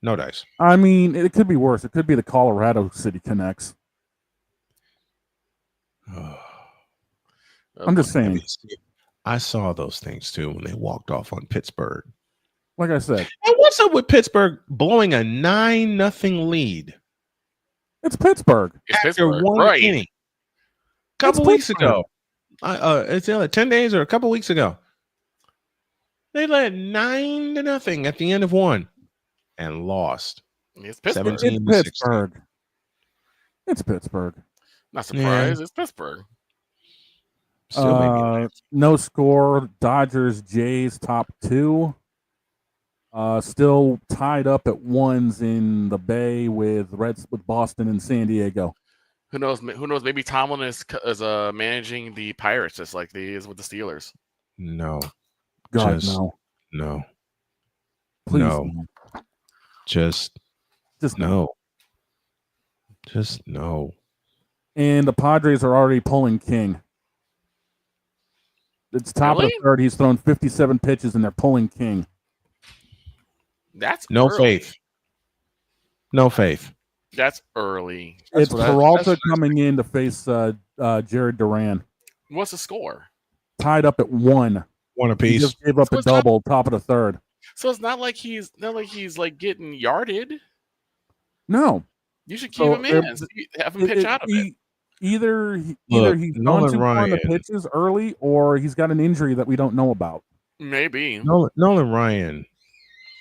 No dice. I mean, it could be worse. It could be the Colorado City Connects. I'm just saying. I saw those things too when they walked off on Pittsburgh. Like I said, And what's up with Pittsburgh blowing a 9-0 lead it's Pittsburgh. It's after Pittsburgh, one right? inning? A couple It's weeks Pittsburgh. ago. It's 10 days or a couple weeks ago. They led 9-0 at the end of one and lost. It's Pittsburgh. 17. It's Pittsburgh. It's Pittsburgh. Not surprised. It's Pittsburgh. Still maybe No score. Dodgers, Jays, top 2. Still tied up at ones in the Bay with Boston and San Diego. Who knows? Who knows? Maybe Tomlin is managing the Pirates just like he is with the Steelers. no. God, Just- no. No. Please, no. Just Just no. Just no. And the Padres are already pulling King. It's top of Really? the third. He's thrown 57 pitches, and they're pulling King. That's No early. faith. No faith. That's early. It's what I- Peralta that's- coming in to face Jared Duran. What's the score? Tied up at 1. One He apiece. just gave up So a it's not- double, top of the third. So it's not like he's like getting yarded. No. You should keep So him in. Have him pitch out of it. Either Look, he's Nolan gone too far on the Ryan. pitches early, or he's got an injury that we don't know about. Maybe. Nolan Ryan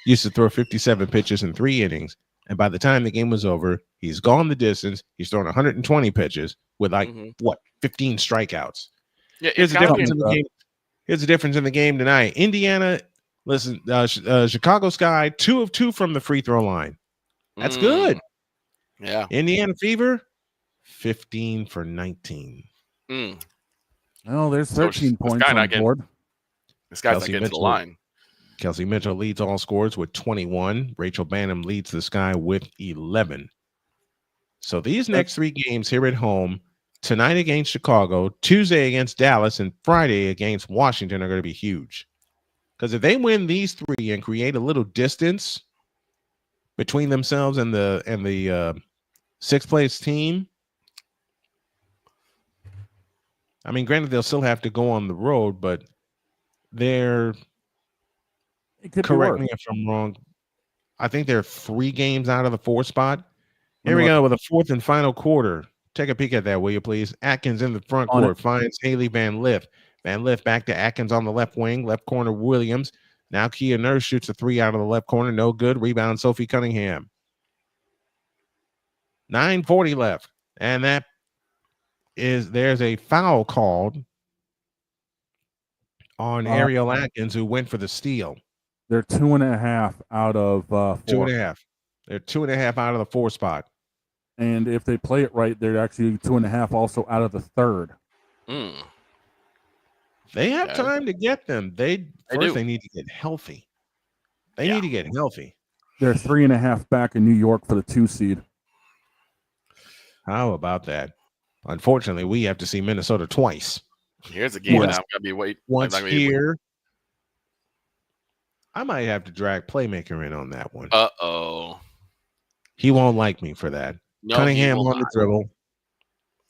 used to throw 57 pitches in 3 innings. And by the time the game was over, he's gone the distance. He's thrown 120 pitches with 15 strikeouts. Yeah, Here's it's the gotta difference be. in the game. Here's the difference in the game tonight. Indiana, listen, Chicago Sky, 2 of 2 from the free throw line. That's good. Yeah. Indiana Fever, 15 for 19. Oh, there's So 13 this points guy on not the getting- board. This guy's not Kelsey getting to the Mitchell. line. Kelsey Mitchell leads all scores with 21. Rachel Banham leads the Sky with 11. So these next 3 games here at home, tonight against Chicago, Tuesday against Dallas, and Friday against Washington are going to be huge. Because if they win these 3 and create a little distance between themselves and the 6th place team, I mean, granted, they'll still have to go on the road, but they're, It could be correct worse. me if I'm wrong, I think they're 3 games out of the 4th spot. Here Let we me go with a 4th and final quarter. Take a peek at that, will you please? Atkins in the front On court finds Haley Van Lith. Van Lith back to Atkins on the left wing, left corner Williams. Now Kia Nurse shoots a 3 out of the left corner. No good. Rebound Sophie Cunningham. 9:40 left. And there's a foul called on Ariel Atkins, who went for the steal. They're 2.5 out of 4. 2.5. They're 2.5 out of the 4 spot. And if they play it right, they're actually 2.5 also out of the 3rd. They have Okay. time to get them. They do. need to get healthy. They Yeah. need to get healthy. They're 3.5 back in New York for the 2 seed. How about that? Unfortunately, we have to see Minnesota twice. Here's a game Once- now. I'm gonna be wait. Once I'm not gonna be here. I might have to drag Playmaker in on that one. Uh-oh. He won't like me for that. No, Cunningham he will on the not. dribble.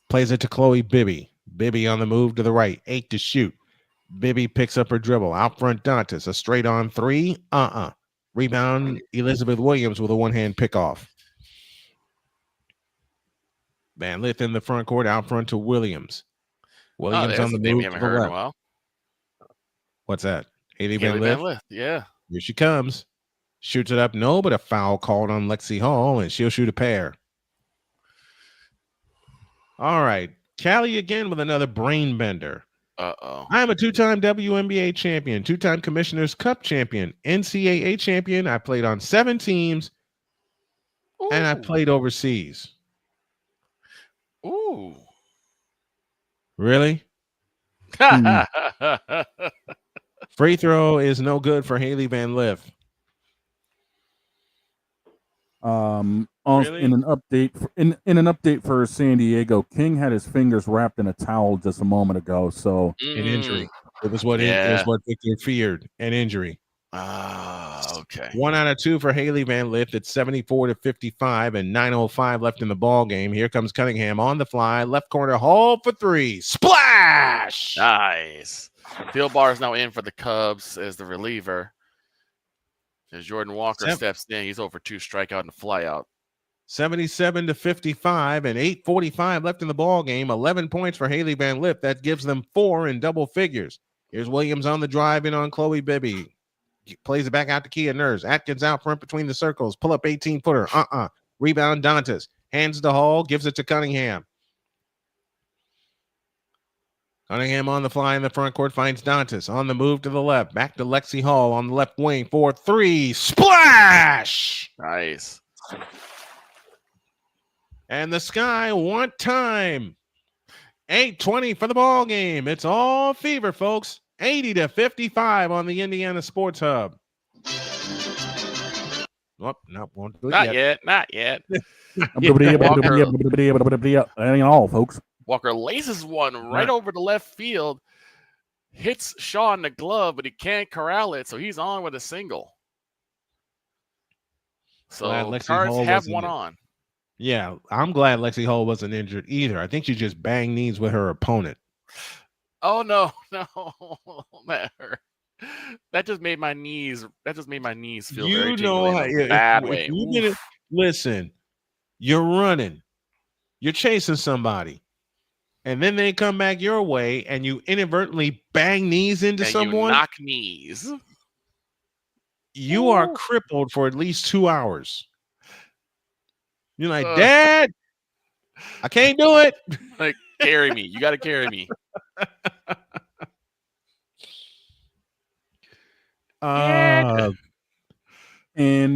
Plays it to Chloe Bibby. Bibby on the move to the right. 8 to shoot. Bibby picks up her dribble. Out front, Dantas. A straight on 3. Rebound, Elizabeth Williams with a one-hand pickoff. Van Lith in the front court. Out front to Williams. Williams on the name we move to haven't the heard in a left. while. What's that? Haley Haley Van Lith. Van Lith. Yeah. Here she comes. Shoots it up. No, but a foul called on Lexi Hall, and she'll shoot a pair. All right. Callie again with another brain bender. Uh-oh. I am a 2-time WNBA champion, 2-time Commissioner's Cup champion, NCAA champion. I played on 7 teams, and I played overseas. Ooh. Really? Free throw is no good for Haley Van Lith. In an update for San Diego, King had his fingers wrapped in a towel just a moment ago. So An injury. It was what Victor feared. An injury. Okay. 1 out of 2 for Haley Van Lith. It's 74-55 and 9:05 left in the ball game. Here comes Cunningham on the fly, left corner, Hall for 3. Splash! Nice. Field Bar is now in for the Cubs as the reliever. As Jordan Walker steps in, he's over 2 strikeout and a flyout. 77-55 and 8:45 left in the ball game. 11 points for Haley Van Lith. That gives them 4 in double figures. Here's Williams on the drive in on Chloe Bibby. Plays it back out to Kia Nurse. Atkins out front between the circles. Pull up 18-footer. Rebound Dantas. Hands to Hall. Gives it to Cunningham. Cunningham on the fly in the front court finds Dantas. On the move to the left. Back to Lexi Hall on the left wing for 3. Splash! Nice. And the Sky want time. 8:20 for the ball game. It's all fever, folks. 80-55 on the Indiana Sports Hub. Oh, no, won't do it Not yet. That ain't all, folks. Walker laces one right over the left field. Hits Shaw in the glove, but he can't corral it, so he's on with a single. So Cards have one on. Yeah, I'm glad Lexi Hall wasn't injured either. I think she just banged knees with her opponent. Oh no, that hurt. That just made my knees. Feel very tingly in a bad way. Listen, you're running, you're chasing somebody, and then they come back your way, and you inadvertently bang knees into someone. You knock knees. You are crippled for at least 2 hours. You're like, Dad, I can't do it. Like, carry me. You got to carry me. And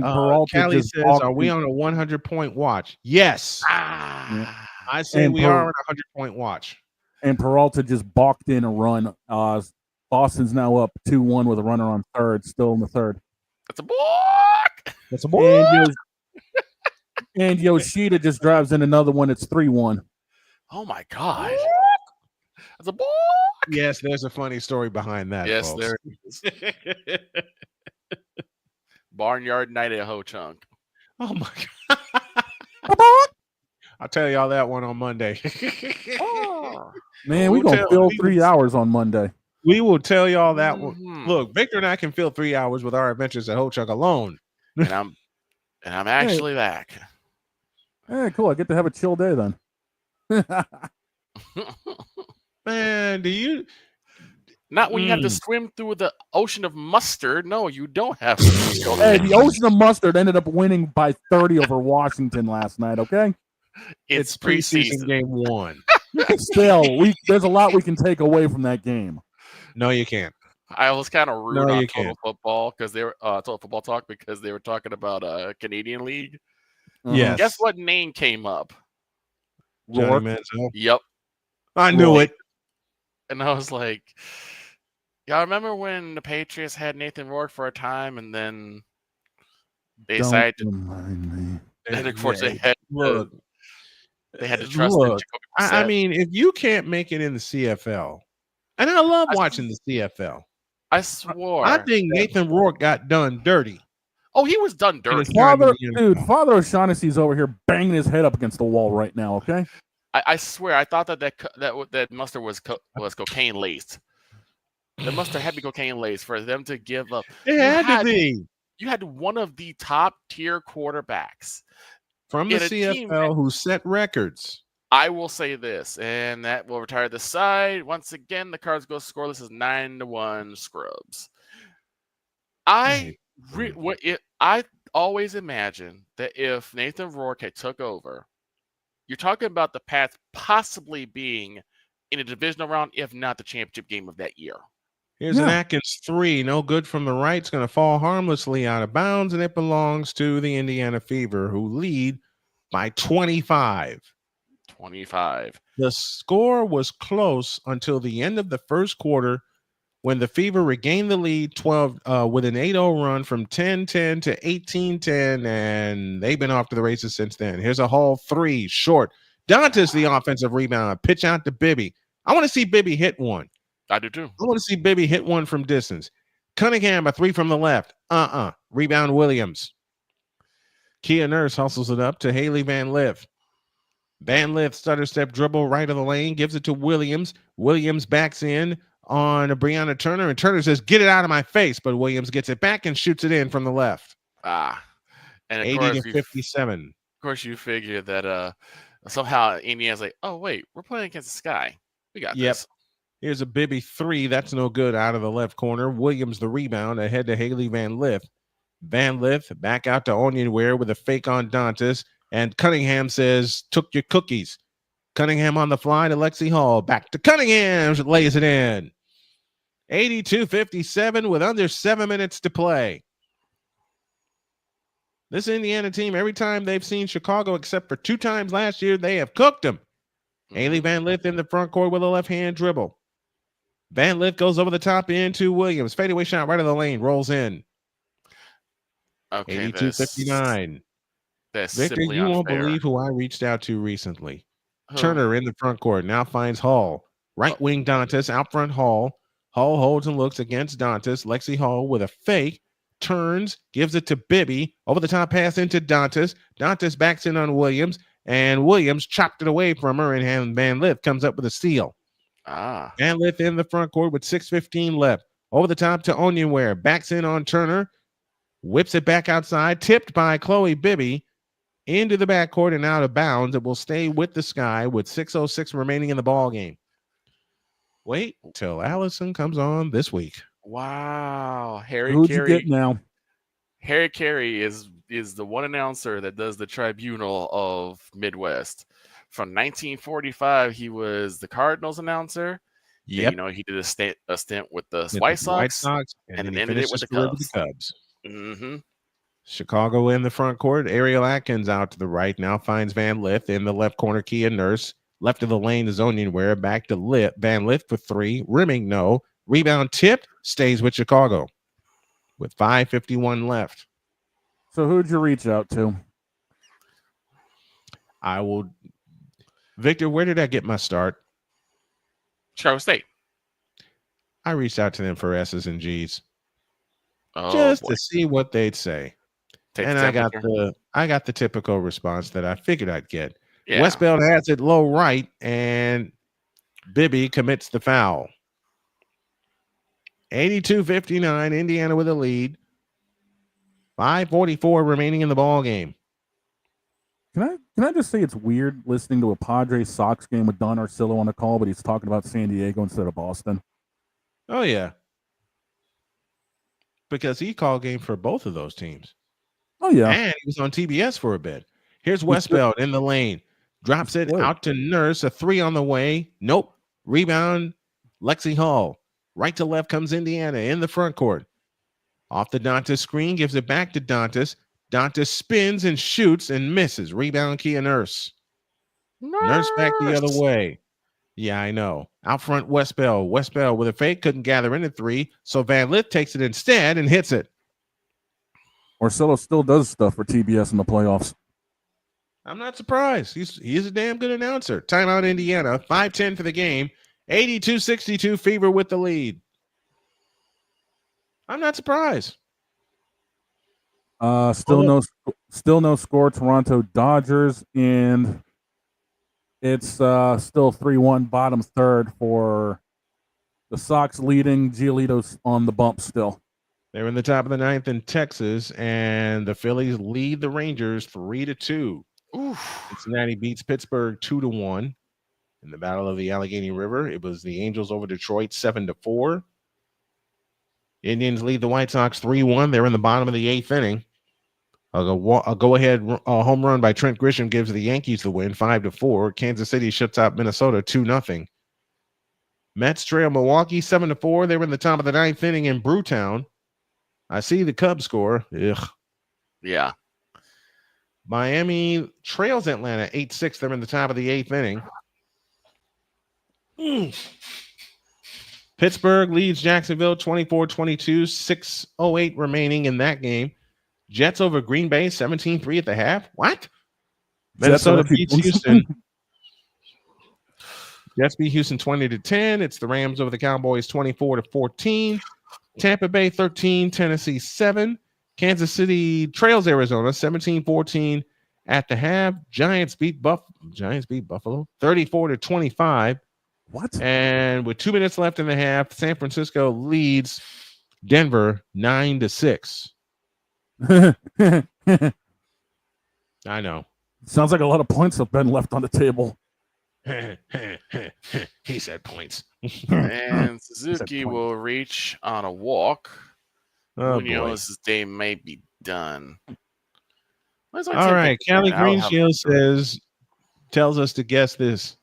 Peralta Callie just says, "Are we on a 100-point watch?" Yes. I say And we are on a 100-point watch. And Peralta just balked in a run. Boston's now up 2-1 with a runner on third, still in the third. That's a balk. That's a balk. And Yoshida just drives in another one. It's 3-1. Oh my God. That's a balk. Yes, there's a funny story behind that. Yes, folks. there is. Barnyard night at Ho Chunk. Oh my God. I'll tell y'all that one on Monday. Man, we're going to fill 3 hours on Monday. We will tell y'all that one. Look, Victor and I can fill 3 hours with our adventures at Ho Chunk alone. And I'm actually back. Hey, cool. I get to have a chill day then. Man, do you? Not when you have to swim through the ocean of mustard. No, you don't have to. Hey, the ocean of mustard ended up winning by 30 over Washington last night, okay? It's preseason. Game 1. Still, there's a lot we can take away from that game. No, you can't. I was kind of rude on you Total can't. Football because they were Total Football Talk because they were talking about Canadian League. Yes. Guess what name came up? Johnny Manziel. Yep. I knew it. And I was like, y'all remember when the Patriots had Nathan Rourke for a time and then they decided to. Remind me. And of course, they had Look, They had to trust in Look, Jacoby I Brissett. mean, if you can't make it in the CFL, and I love I s- watching the CFL, I swore. I think Nathan Rourke got done dirty. Oh, he was done in his dirty. time in Father, the dude, NFL. Father O'Shaughnessy's over here banging his head up against the wall right now. Okay. I swear, I thought that mustard was cocaine laced. The mustard had to be cocaine laced for them to give up. It had to be You had one of the top tier quarterbacks from the in a team CFL who set records. I will say this, and that will retire the side. Once again, the Cards go scoreless is 9-1 Scrubs. I always imagine that if Nathan Rourke had took over, you're talking about the path possibly being in a divisional round, if not the championship game of that year. Here's an Atkins 3, no good from the right. It's going to fall harmlessly out of bounds, and it belongs to the Indiana Fever, who lead by 25. 25. The score was close until the end of the first quarter, when the Fever regained the lead 12 with an 8-0 run from 10-10 to 18-10, and they've been off to the races since then. Here's a Hall 3, short. Dantas, the offensive rebound, pitch out to Bibby. I want to see Bibby hit one. I do too. I want to see Bibby hit one from distance. Cunningham, a 3 from the left. Rebound Williams. Kia Nurse hustles it up to Haley Van Lith. Van Lith stutter step dribble right of the lane, gives it to Williams. Williams backs in on Breonna Turner, and Turner says, "Get it out of my face," but Williams gets it back and shoots it in from the left. And of 80 course, to 57. Of course, you figure that somehow Indiana's like, oh wait, we're playing against the Sky. We got this. Here's a Bibby 3. That's no good out of the left corner. Williams the rebound ahead to Haley Van Lith. Van Lith back out to Onionware with a fake on Dantas, and Cunningham says, "Took your cookies." Cunningham on the fly to Lexi Hall. Back to Cunningham. Lays it in. 82-57 with under 7 minutes to play. This Indiana team, every time they've seen Chicago, except for 2 times last year, they have cooked them. Haley Van Lith in the front court with a left-hand dribble. Van Lith goes over the top into Williams. Fadeaway shot right of the lane. Rolls in. Okay, 82-59. That's Victor, simply you won't unfair. believe who I reached out to recently. Who? Turner in the front court. Now finds Hall. Right wing Dantas. Out front Hall. Hall holds and looks against Dantas. Lexi Hall with a fake. Turns. Gives it to Bibby. Over the top pass into Dantas. Dantas backs in on Williams. And Williams chopped it away from her. And Van Lith comes up with a steal. Van Lith in the front court with 6:15 left. Over the top to Onionware. Backs in on Turner. Whips it back outside. Tipped by Chloe Bibby. Into the backcourt and out of bounds. It will stay with the Sky with 6:06 remaining in the ball game. Wait till Allison comes on this week. Wow, Who'd you get now? Harry Carey is the one announcer that does the Tribunal of Midwest. From 1945, he was the Cardinals announcer. Yep. Then, he did a stint with the White Sox, and then ended it with the Cubs. Mm-hmm. Chicago in the front court. Ariel Atkins out to the right. Now finds Van Lith in the left corner. Kia Nurse. Left of the lane is Onionware. Back to Van Lith for 3. Rimming, no. Rebound tipped. Stays with Chicago with 5:51 left. So who'd you reach out to? I will. Victor, where did I get my start? Chicago State. I reached out to them for S's and G's. Oh, just boy. to see what they'd say. And I got the typical response that I figured I'd get. Yeah. Westbeld has it low right, and Bibby commits the foul. 82-59, Indiana with a lead. 5:44 remaining in the ball game. Can I just say it's weird listening to a Padres Sox game with Don Arcillo on the call, but he's talking about San Diego instead of Boston? Oh, yeah. Because he called game for both of those teams. Oh, yeah. And he was on TBS for a bit. Here's Westbeld in the lane. Drops it out to Nurse. A 3 on the way. Nope. Rebound, Lexi Hall. Right to left comes Indiana in the front court. Off the Dantas screen, gives it back to Dantas. Dantas spins and shoots and misses. Rebound, Kia Nurse. Nurse back the other way. Yeah, I know. Out front, Westbeld. Westbeld with a fake. Couldn't gather in a 3. So Van Lith takes it instead and hits it. Arcillo still does stuff for TBS in the playoffs. I'm not surprised. He's a damn good announcer. Timeout Indiana. 5:10 for the game. 82-62 Fever with the lead. I'm not surprised. Still no score. Toronto Dodgers, and it's still 3-1 bottom third for the Sox leading. Giolito's on the bump still. They're in the top of the ninth in Texas, and the Phillies lead the Rangers 3-2. Cincinnati beats Pittsburgh 2-1 in the Battle of the Allegheny River. It was the Angels over Detroit 7-4. Indians lead the White Sox 3-1. They're in the bottom of the eighth inning. A go-ahead home run by Trent Grisham gives the Yankees the win 5-4. Kansas City shuts out Minnesota 2-0. Mets trail Milwaukee 7-4. They were in the top of the ninth inning in Brewtown. I see the Cubs score. Ugh. Yeah. Miami trails Atlanta 8-6. They're in the top of the eighth inning. Pittsburgh leads Jacksonville 24-22. 6:08 remaining in that game. Jets over Green Bay 17-3 at the half. What? Minnesota beats Houston. Jets beat Houston 20-10. It's the Rams over the Cowboys 24-14. Tampa Bay 13, Tennessee 7. Kansas City trails Arizona 17-14 at the half. Giants beat Buffalo 34-25. What? And with 2 minutes left in the half, San Francisco leads Denver 9-6. I know. Sounds like a lot of points have been left on the table. He said points. And Suzuki will reach on a walk. Oh, Munoz' day may be done. All right. Callie Greenshield tells us to guess this.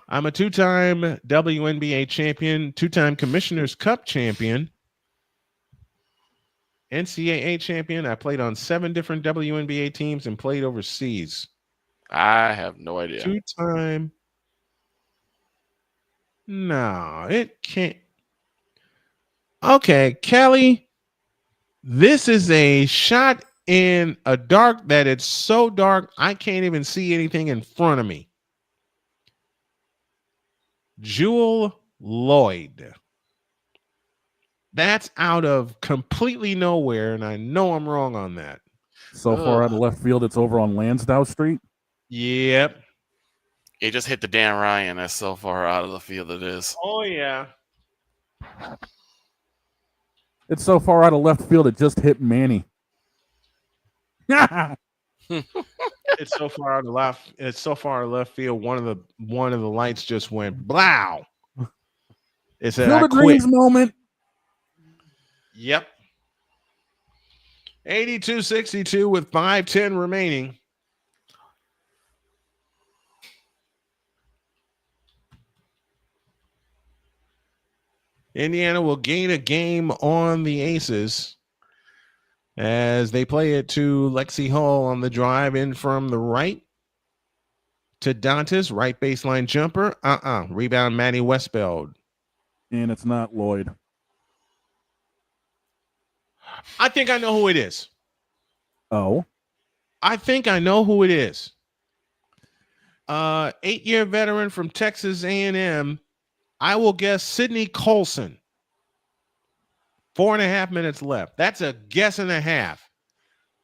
I'm a two-time WNBA champion, two-time Commissioner's Cup champion, NCAA champion. I played on 7 different WNBA teams and played overseas. I have no idea. Two-time. No, it can't. Okay, Kelly, this is a shot in a dark that it's so dark I can't even see anything in front of me. Jewel Lloyd. That's out of completely nowhere, and I know I'm wrong on that. So far out of left field, it's over on Lansdowne Street. Yep. It just hit the Dan Ryan. That's so far out of the field it is. Oh, yeah. It's so far out of left field, it just hit Manny. It's so far out of left. It's so far out of left field. One of the lights just went blow. It's a Field of Dreams moment. Yep. 82-62 with 5:10 remaining. Indiana will gain a game on the Aces as they play it to Lexi Hall on the drive in from the right to Dantas, right baseline jumper. Rebound, Maddie Westbeld. And it's not Lloyd. I think I know who it is. Oh? I think I know who it is. 8-year veteran from Texas A&M. I will guess Sydney Colson. 4.5 minutes left. That's a guess and a half.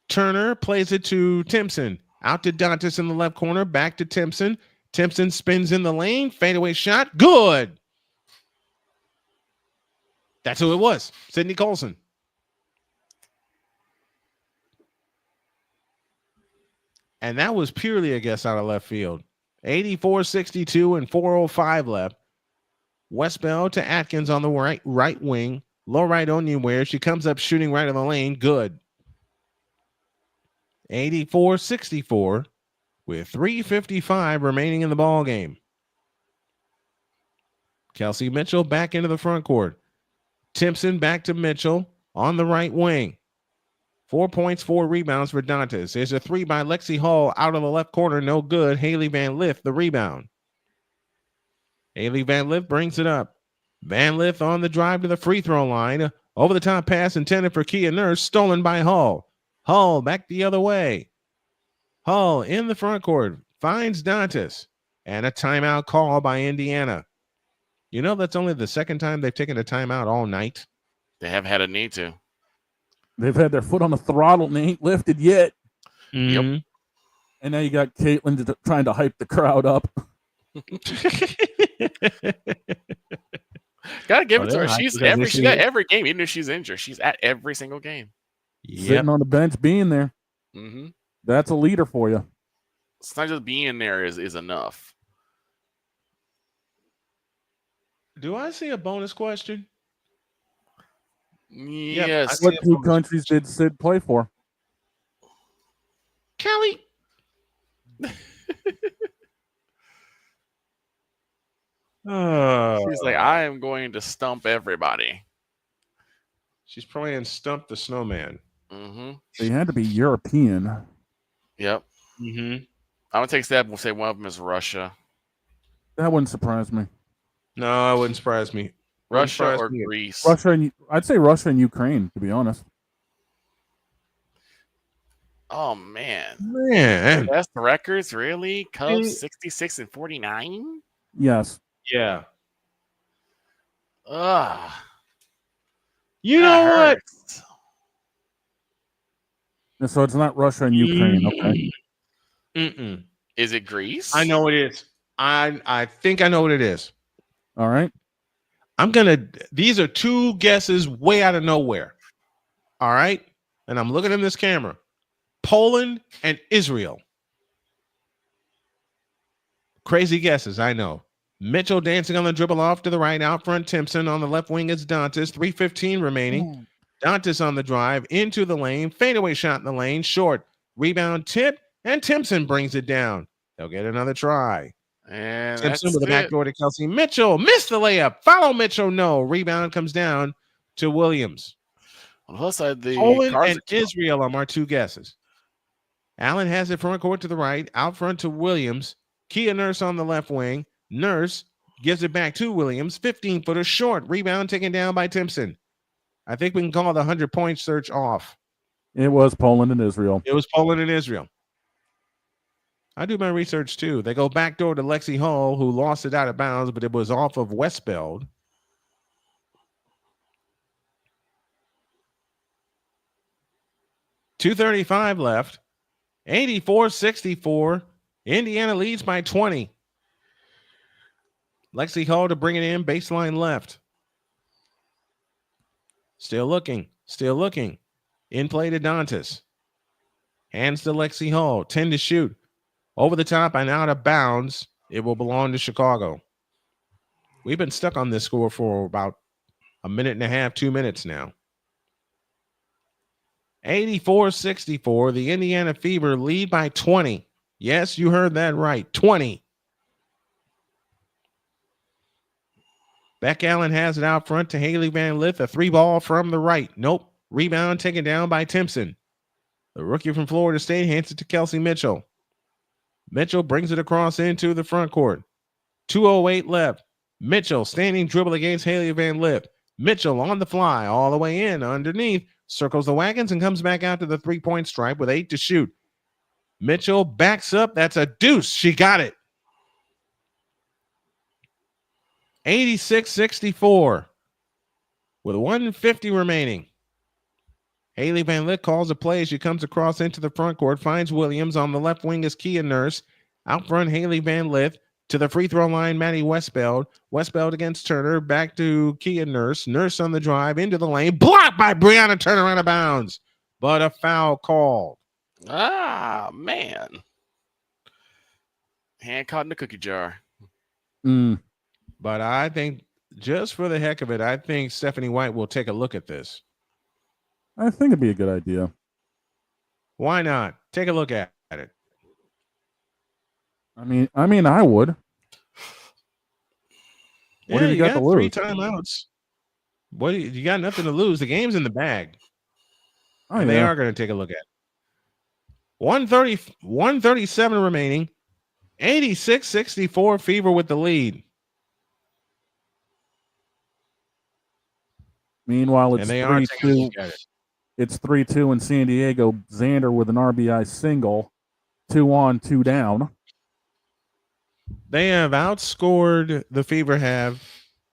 Turner plays it to Timpson. Out to Dantas in the left corner. Back to Timpson. Timpson spins in the lane. Fadeaway shot. Good. That's who it was. Sydney Colson. And that was purely a guess out of left field. 84-62 and 4:05 left. Westbell to Atkins on the right wing. Low right onion where she comes up shooting right in the lane. Good. 84-64 with 3:55 remaining in the ball game. Kelsey Mitchell back into the front court. Timpson back to Mitchell on the right wing. 4 points, 4 rebounds for Dantas. There's a 3 by Lexi Hall out of the left corner. No good. Haley Van Lith, the rebound. Haley Van Lith brings it up. Van Lith on the drive to the free throw line. Over the top pass intended for Kia Nurse. Stolen by Hall. Hall back the other way. Hull in the front court finds Dantas, and a timeout call by Indiana. You know, that's only the second time they've taken a timeout all night. They have had a need to. They've had their foot on the throttle and they ain't lifted yet. Mhm. And now you got Caitlin trying to hype the crowd up. Gotta give Oh, it to her. they're She's hyped because she's at every game, even if she's injured. She's at every single game. Yep. Sitting on the bench, being there. Mm-hmm. That's a leader for you. It's not just being there is enough. Do I see a bonus question? Yes. What two countries did Sid play for? Kelly. She's like, I am going to stump everybody. She's playing Stump the Snowman. Mm-hmm. They had to be European. Yep. Mm-hmm. I'm gonna take a stab. We'll say one of them is Russia. That wouldn't surprise me. No, it wouldn't surprise me. Russia or Greece. I'd say Russia and Ukraine, to be honest. Oh man. Best records, really? Cubs 66 and 49? Yes. Yeah. Ugh. You know what? And so it's not Russia and Ukraine, okay? Mm-mm. Is it Greece? I know it is. I think I know what it is. All right. These are two guesses way out of nowhere. All right. And I'm looking in this camera. Poland and Israel. Crazy guesses, I know. Mitchell dancing on the dribble off to the right. Out front, Timpson. On the left wing, it's Dantas. 3:15 remaining. Dantas on the drive into the lane. Fadeaway shot in the lane. Short. Rebound tip. And Timpson brings it down. They'll get another try. And Timpson with the backdoor to Kelsey. Mitchell missed the layup. Follow Mitchell. No. Rebound comes down to Williams. On the plus side, the Poland and Israel are my two guesses. Allen has it front court to the right. Out front to Williams. Kia Nurse on the left wing. Nurse gives it back to Williams. 15-footer short. Rebound taken down by Timpson. I think we can call the 100-point search off. It was Poland and Israel. It was Poland and Israel. I do my research too. They go backdoor to Lexi Hall, who lost it out of bounds, but it was off of Westbeld. .235 left. 84-64. Indiana leads by 20. Lexi Hall to bring it in. Baseline left. Still looking. In play to Dantas. Hands to Lexi Hall. 10 to shoot. Over the top and out of bounds. It will belong to Chicago. We've been stuck on this score for about a minute and a half, 2 minutes now. 84-64. The Indiana Fever lead by 20. Yes, you heard that right. 20. Beck Allen has it out front to Haley Van Lith. A 3-ball from the right. Nope. Rebound taken down by Timpson. The rookie from Florida State hands it to Kelsey Mitchell. Mitchell brings it across into the front court. 2:08 left. Mitchell standing dribble against Haley Van Lith. Mitchell on the fly all the way in underneath. Circles the wagons and comes back out to the 3-point stripe with 8 to shoot. Mitchell backs up. That's a deuce. She got it. 86-64 with 150 remaining. Haley Van Lith calls a play as she comes across into the front court, finds Williams. On the left wing is Kia Nurse. Out front, Haley Van Lith. To the free throw line, Maddie Westbeld. Westbeld against Turner. Back to Kia Nurse. Nurse on the drive into the lane. Blocked by Brianna Turner out of bounds. But a foul called. Ah, man. Hand caught in the cookie jar. But I think, just for the heck of it, I think Stephanie White will take a look at this. I think it'd be a good idea. Why not? Take a look at it. I mean, I would. What have you got to lose? 3 timeouts. You got nothing to lose. The game's in the bag. Oh, They are going to take a look at it. 137 remaining. 86-64 Fever with the lead. Meanwhile, it's And they are taking a 3-2. look at it. It's 3-2 in San Diego. Xander with an RBI single 2 on, 2 down. They have outscored the Fever have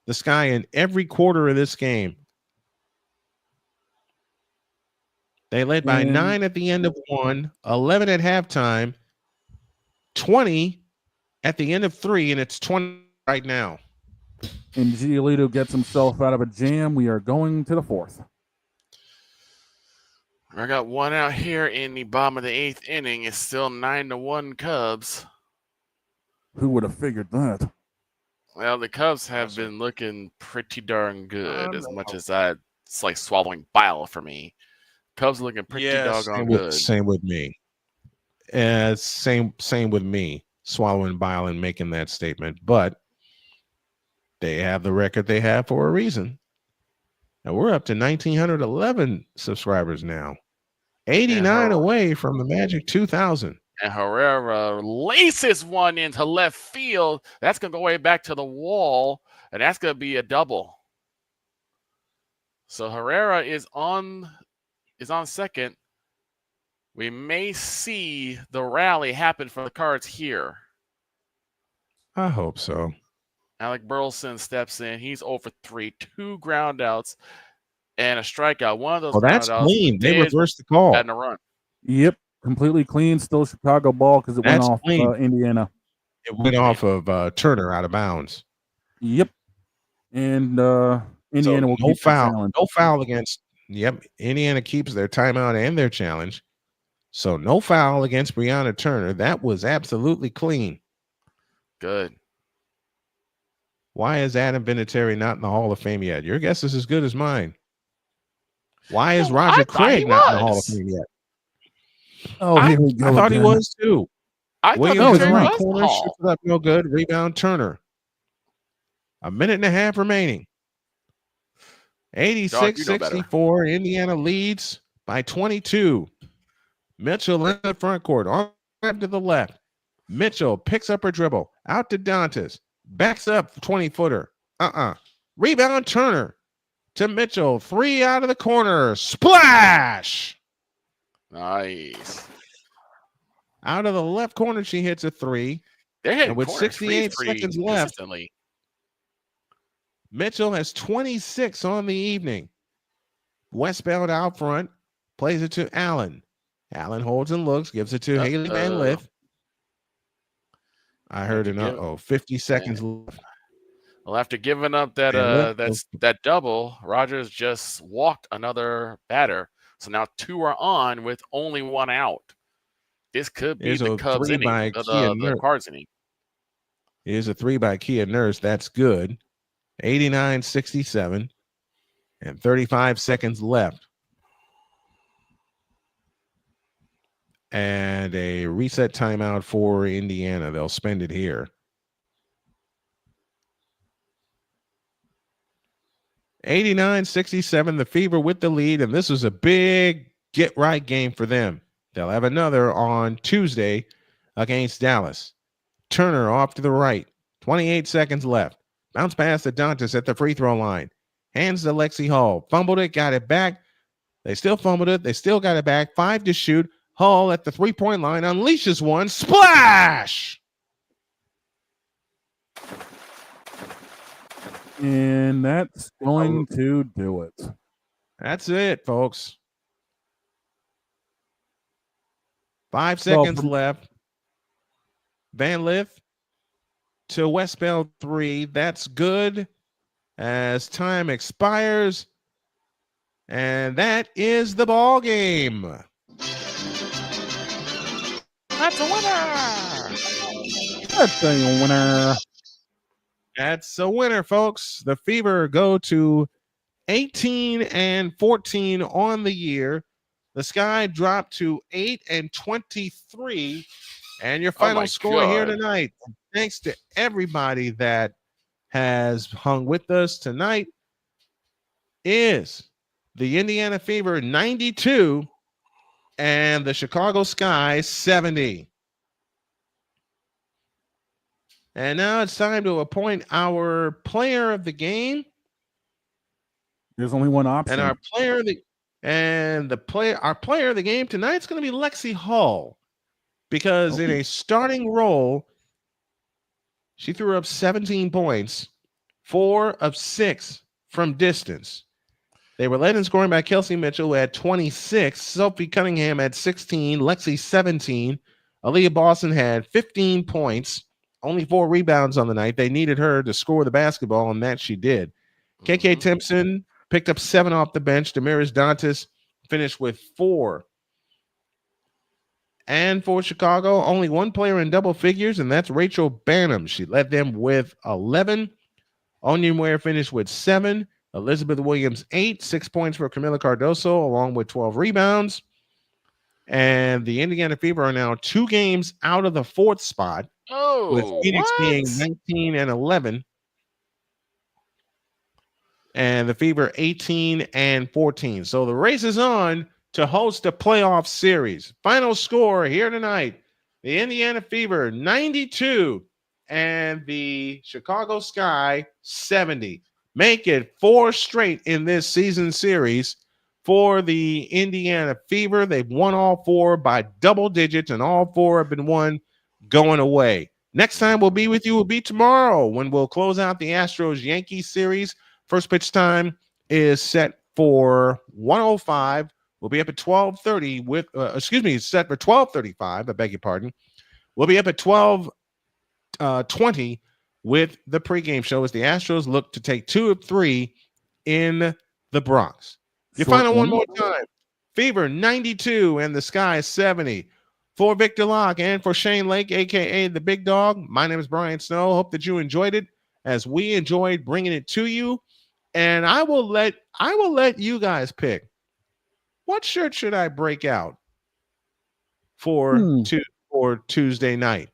the Sky in every quarter of this game. They led by 9 at the end of 1, 11 at halftime, 20 at the end of 3, and it's 20 right now. And Giolito gets himself out of a jam. We are going to the 4th. I got one out here in the bottom of the 8th inning. It's still 9-1 Cubs. Who would have figured that? Well, the Cubs have been looking pretty darn good, as much as it's like swallowing bile for me. Cubs looking pretty doggone good. Same with me. Same with me, swallowing bile and making that statement. But they have the record they have for a reason. And we're up to 1,911 subscribers now. 89 away from the magic 2,000. And Herrera laces one into left field. That's going to go way back to the wall, and that's going to be a double. So Herrera is on second. We may see the rally happen for the Cards here. I hope so. Alec Burleson steps in. He's 0 for 3, 2 ground outs and a strikeout. One of those that's clean. They reversed the call. And a run. Yep, completely clean. Still Chicago ball because it went off Indiana. It went off of Turner out of bounds. Yep. And Indiana will keep foul. No foul against. Yep. Indiana keeps their timeout and their challenge. So no foul against Brianna Turner. That was absolutely clean. Good. Why is Adam Vinatieri not in the Hall of Fame yet? Your guess is as good as mine. Why is Roger Craig not in the Hall of Fame yet? Oh, here we go. I thought he was too. Williams in right corner, shoots it up no good. Rebound Turner. A minute and a half remaining. 86-64. Indiana leads by 22. Mitchell in the front court. On to the left. Mitchell picks up her dribble. Out to Dantas. Backs up 20-footer. Rebound Turner to Mitchell. 3 out of the corner. Splash! Nice. Out of the left corner, she hits a 3. And with 68 seconds left, Mitchell has 26 on the evening. Westbound out front. Plays it to Allen. Allen holds and looks. Gives it to Haley Van Lith. I heard an 50 seconds left. Well, after giving up that double, Rogers just walked another batter. So now 2 are on with only 1 out. This could be the Cubs inning, the Cards inning. Here's a 3 by Kia Nurse. That's good. 89-67 and 35 seconds left. And a reset timeout for Indiana. They'll spend it here. 89-67, the Fever with the lead, and this was a big get-right game for them. They'll have another on Tuesday against Dallas. Turner off to the right. 28 seconds left. Bounce pass to Dantas at the free throw line. Hands to Lexi Hall. Fumbled it, got it back. They still fumbled it. They still got it back. 5 to shoot. Hall at the three-point line unleashes one. Splash! And that's going to do it. That's it, folks. 5 seconds left. Van Lith to Westbound 3. That's good as time expires. And that is the ball game. That's a winner. That's a winner. That's a winner, folks. The Fever go to 18-14 on the year. The Sky dropped to 8-23. And your final score here tonight, thanks to everybody that has hung with us tonight, is the Indiana Fever 92 and the Chicago Sky 70. And now it's time to appoint our player of the game. There's only one option. And our player of the game tonight is going to be Lexi Hall. because in a starting role, she threw up 17 points, 4 of 6 from distance. They were led in scoring by Kelsey Mitchell, who had 26, Sophie Cunningham had 16, Lexi 17, Aaliyah Boston had 15 points, only 4 rebounds on the night. They needed her to score the basketball, and that she did. KK Timpson picked up 7 off the bench. Damaris Dantas finished with 4. And for Chicago, only one player in double figures, and that's Rachel Bannum. She led them with 11. Onion Ware finished with 7. Elizabeth Williams, 8. 6 points for Camila Cardoso, along with 12 rebounds. And the Indiana Fever are now 2 games out of the 4th spot, with Phoenix being 19 and 11. And the Fever 18 and 14. So the race is on to host a playoff series. Final score here tonight: the Indiana Fever 92 and the Chicago Sky 70. Make it 4 straight in this season series for the Indiana Fever. They've won all 4 by double digits, and all 4 have been won going away. Next time we'll be with you will be tomorrow, when we'll close out the Astros-Yankees series. First pitch time is set for 1:05. We'll be up at 12:30 with, it's set for 12:35. I beg your pardon. We'll be up at 12:20 with the pregame show as the Astros look to take 2 of 3 in the Bronx. Your final one more time: Fever 92 and the Sky 70. For Victor Locke and for Shane Lake, aka the Big Dog, my name is Brian Snow. Hope that you enjoyed it as we enjoyed bringing it to you. And I will let you guys pick. What shirt should I break out for Tuesday night?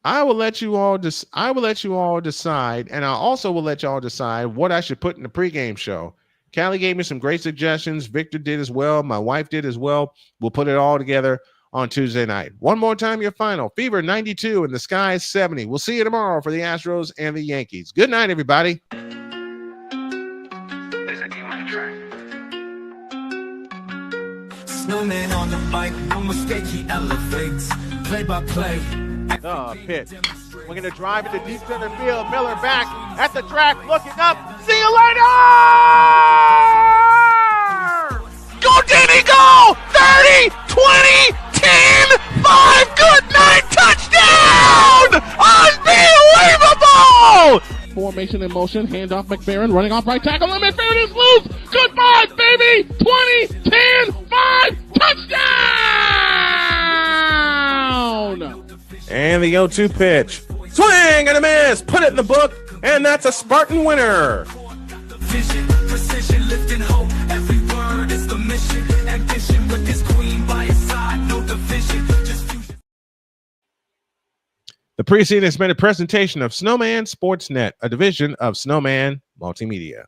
I will let you all decide, and I also will let y'all decide what I should put in the pregame show. Callie gave me some great suggestions. Victor did as well. My wife did as well. We'll put it all together on Tuesday night. One more time, your final: Fever 92 and the Sky 70. We'll see you tomorrow for the Astros and the Yankees. Good night, everybody. Snowman on the bike, no mistake, he elevates. Play by play. The pitch. We're going to drive into deep center field. Miller back at the track, looking up. See you later! Go, Denny, go! 30, 20, 10, 5. Good night, touchdown! Unbelievable! Formation in motion, handoff McBaron, running off right tackle, and McBaron is loose! Goodbye, baby! 20, 10, 5, touchdown! And the 0-2 pitch. Swing and a miss! Put it in the book, and that's a Spartan winner! Vision, precision, lifting hope. Every word is the mission. Ambition with this queen by his side, no division. Just fusion. The preceding has been a presentation of Snowman Sportsnet, a division of Snowman Multimedia.